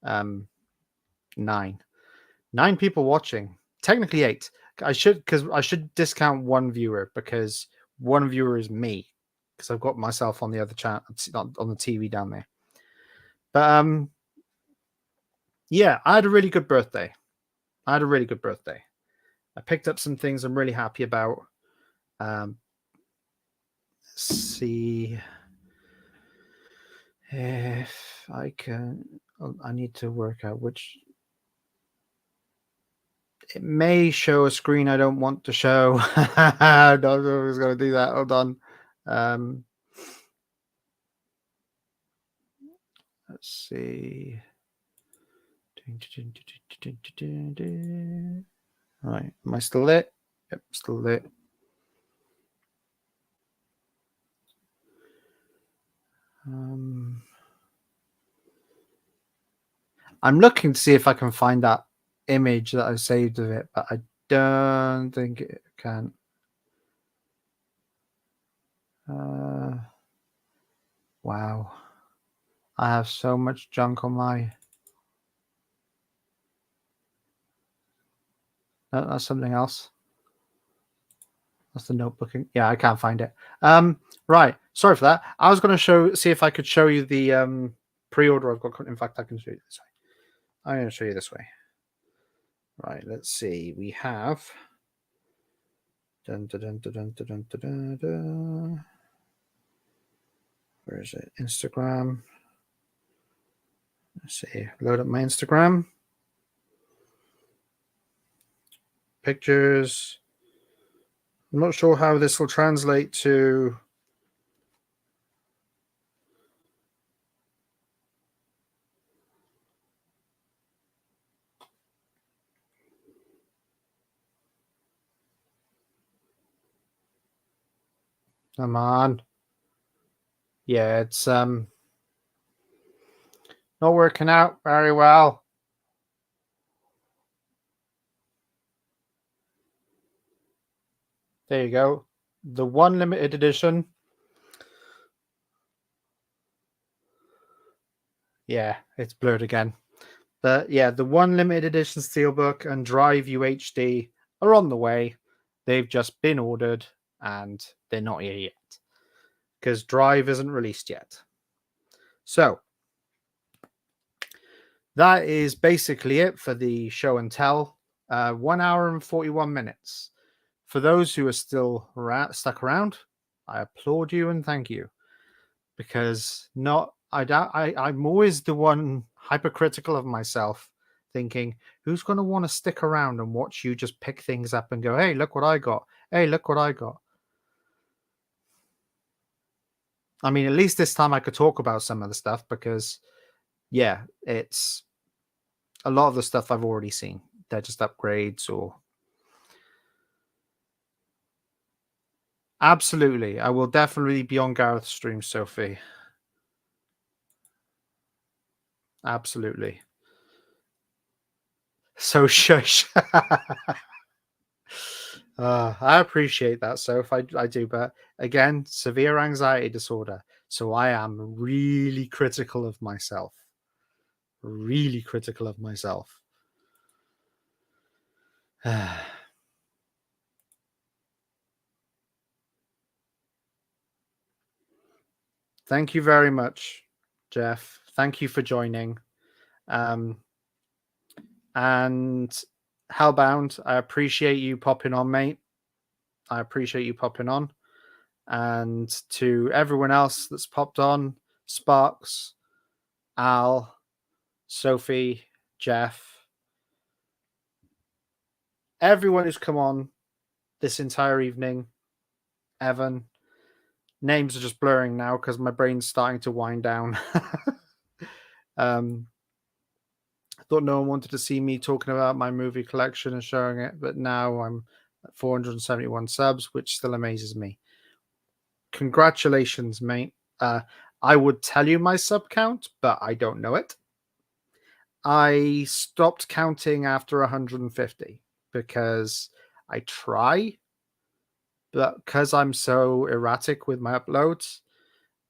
9. 9 people watching. Technically 8. I should discount one viewer because one viewer is me because I've got myself on the other channel on the TV down there. But yeah, I had a really good birthday. I picked up some things I'm really happy about. Let's see if I can. I need to work out which. It may show a screen I don't want to show. I don't know who's going to do that. Hold on. Let's see. Right, am I still lit? Yep, still lit. I'm looking to see if I can find that image that I saved of it, but I don't think it can. Wow. I have so much junk on my... No, that's something else. That's the notebooking. Yeah, I can't find it. Right. Sorry for that. I was going to see if I could show you the pre-order I've got. In fact, I can show you this way. I'm going to show you this way. Right. Let's see. We have. Dun, dun, dun, dun, dun, dun, dun, dun, dun. Where is it? Instagram. Let's see. Load up my Instagram. Pictures. I'm not sure how this will translate to... Come on. Yeah, it's not working out very well. There you go. The one limited edition. Yeah, it's blurred again. But yeah, the one limited edition Steelbook and Drive UHD are on the way. They've just been ordered and they're not here yet because Drive isn't released yet. So that is basically it for the show and tell. 1 hour and 41 minutes. For those who are still stuck around, I applaud you and thank you, because I'm always the one hypercritical of myself, thinking, who's going to want to stick around and watch you just pick things up and go, hey, look what I got. Hey, look what I got. I mean, at least this time I could talk about some of the stuff because, yeah, it's a lot of the stuff I've already seen. They're just upgrades or... Absolutely. I will definitely be on Gareth's stream, Sophie. Absolutely. So shush. I appreciate that, Soph. I do, but again, severe anxiety disorder. So I am really critical of myself. Really critical of myself. Thank you very much, Jeff. Thank you for joining. And Hellbound, I appreciate you popping on, mate. I appreciate you popping on. And to everyone else that's popped on, Sparks, Al, Sophie, Jeff, everyone who's come on this entire evening, Evan. Names are just blurring now because my brain's starting to wind down. I thought no one wanted to see me talking about my movie collection and showing it, but now I'm at 471 subs, which still amazes me. Congratulations, mate. I would tell you my sub count, but I don't know it. I stopped counting after 150 because I try, but because I'm so erratic with my uploads,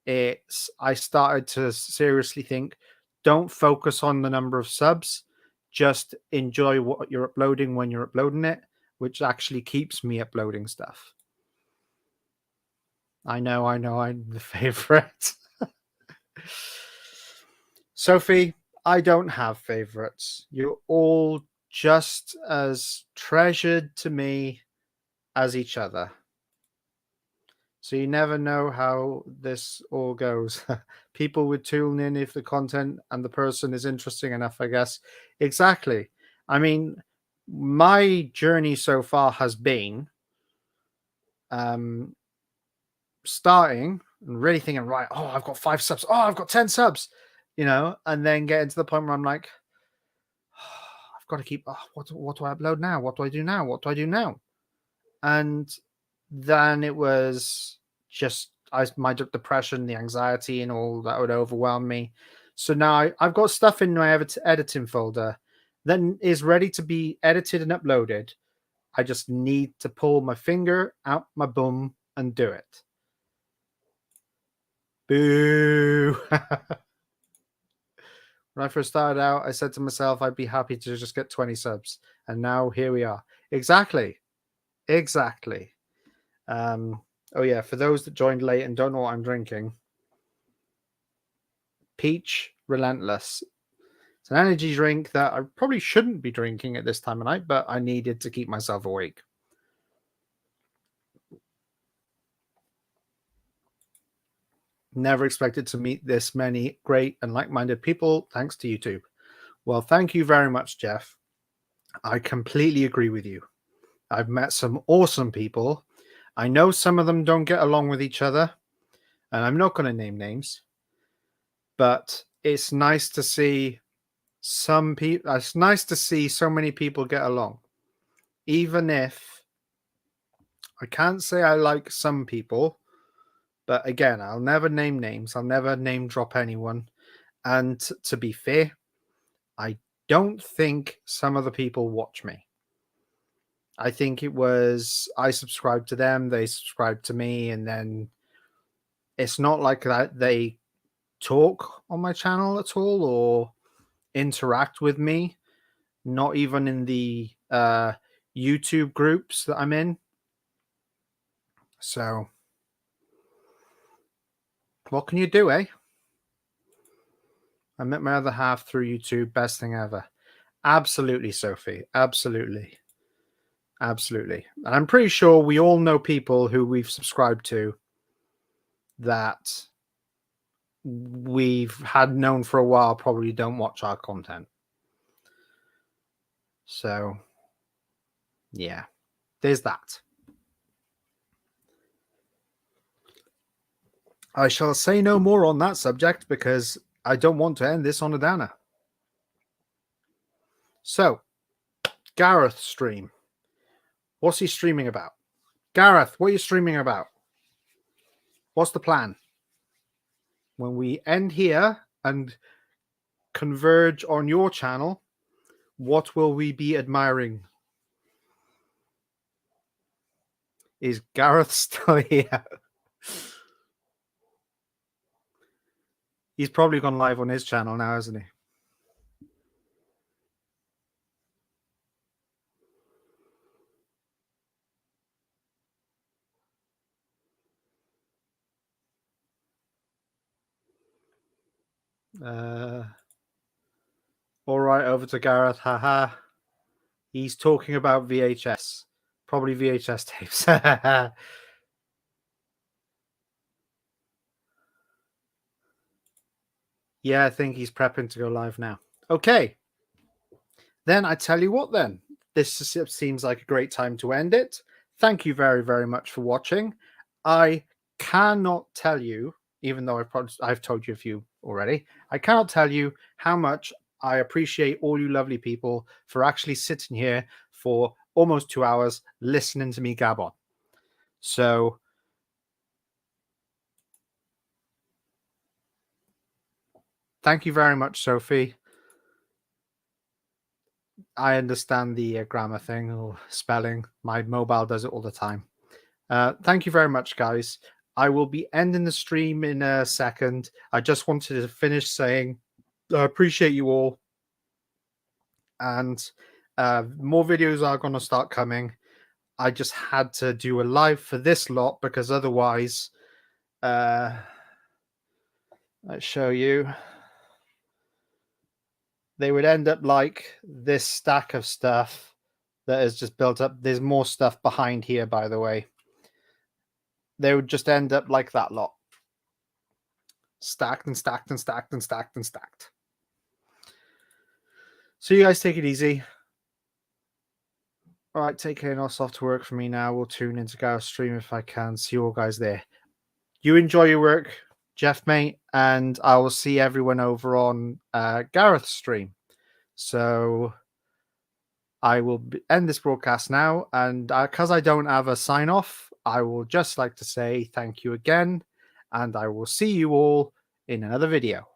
I started to seriously think, don't focus on the number of subs, just enjoy what you're uploading when you're uploading it, which actually keeps me uploading stuff. I know, I'm the favorite. Sophie, I don't have favorites. You're all just as treasured to me as each other. So you never know how this all goes. People would tune in if the content and the person is interesting enough, I guess. Exactly. I mean, my journey so far has been starting and really thinking, right, oh, I've got 5 subs. Oh, I've got 10 subs, and then getting to the point where I'm like, got to keep. Oh, what do I upload now? What do I do now? What do I do now? And then it was just my depression, the anxiety, and all that would overwhelm me. So now I've got stuff in my editing folder that is ready to be edited and uploaded. I just need to pull my finger out my bum and do it. Boo! When I first started out, I said to myself I'd be happy to just get 20 subs. And now here we are. Exactly. Oh yeah, for those that joined late and don't know what I'm drinking, Peach Relentless. It's an energy drink that I probably shouldn't be drinking at this time of night, but I needed to keep myself awake. Never expected to meet this many great and like-minded people thanks to YouTube. Well, thank you very much, Jeff. I completely agree with you. I've met some awesome people. I know some of them don't get along with each other, and I'm not going to name names, but it's nice to see some people. It's nice to see so many people get along, even if I can't say I like some people. But again, I'll never name names. I'll never name drop anyone. And to be fair, I don't think some of the people watch me. I think it was I subscribed to them, they subscribed to me, and then it's not like that they talk on my channel at all or interact with me, not even in the YouTube groups that I'm in. So what can you do, eh? I met my other half through YouTube. Best thing ever. Absolutely, Sophie. Absolutely. And I'm pretty sure we all know people who we've subscribed to that we've had known for a while probably don't watch our content. So, yeah, there's that. I shall say no more on that subject because I don't want to end this on a downer. So, Gareth stream. What's he streaming about? Gareth, what are you streaming about? What's the plan? When we end here and converge on your channel, what will we be admiring? Is Gareth still here? He's probably gone live on his channel now, hasn't he? All right, over to Gareth. Haha. He's talking about VHS. Probably VHS tapes. Yeah, I think he's prepping to go live now. Okay. Then I tell you what then. This seems like a great time to end it. Thank you very, very much for watching. I cannot tell you, even though I've told you a few already, I cannot tell you how much I appreciate all you lovely people for actually sitting here for almost 2 hours listening to me gab on. So thank you very much, Sophie. I understand the grammar thing or spelling. My mobile does it all the time. Thank you very much, guys. I will be ending the stream in a second. I just wanted to finish saying I appreciate you all. And more videos are going to start coming. I just had to do a live for this lot because otherwise, let's show you. They would end up like this stack of stuff that is just built up. There's more stuff behind here, by the way. They would just end up like that lot. Stacked and stacked and stacked and stacked and stacked. So you guys take it easy. All right, take care and I'll off to work for me now. We'll tune into Gareth's stream if I can. See you all guys there. You enjoy your work, Jeff, mate, and I will see everyone over on Gareth's stream. So I will end this broadcast now, and because I don't have a sign off, I will just like to say thank you again, and I will see you all in another video.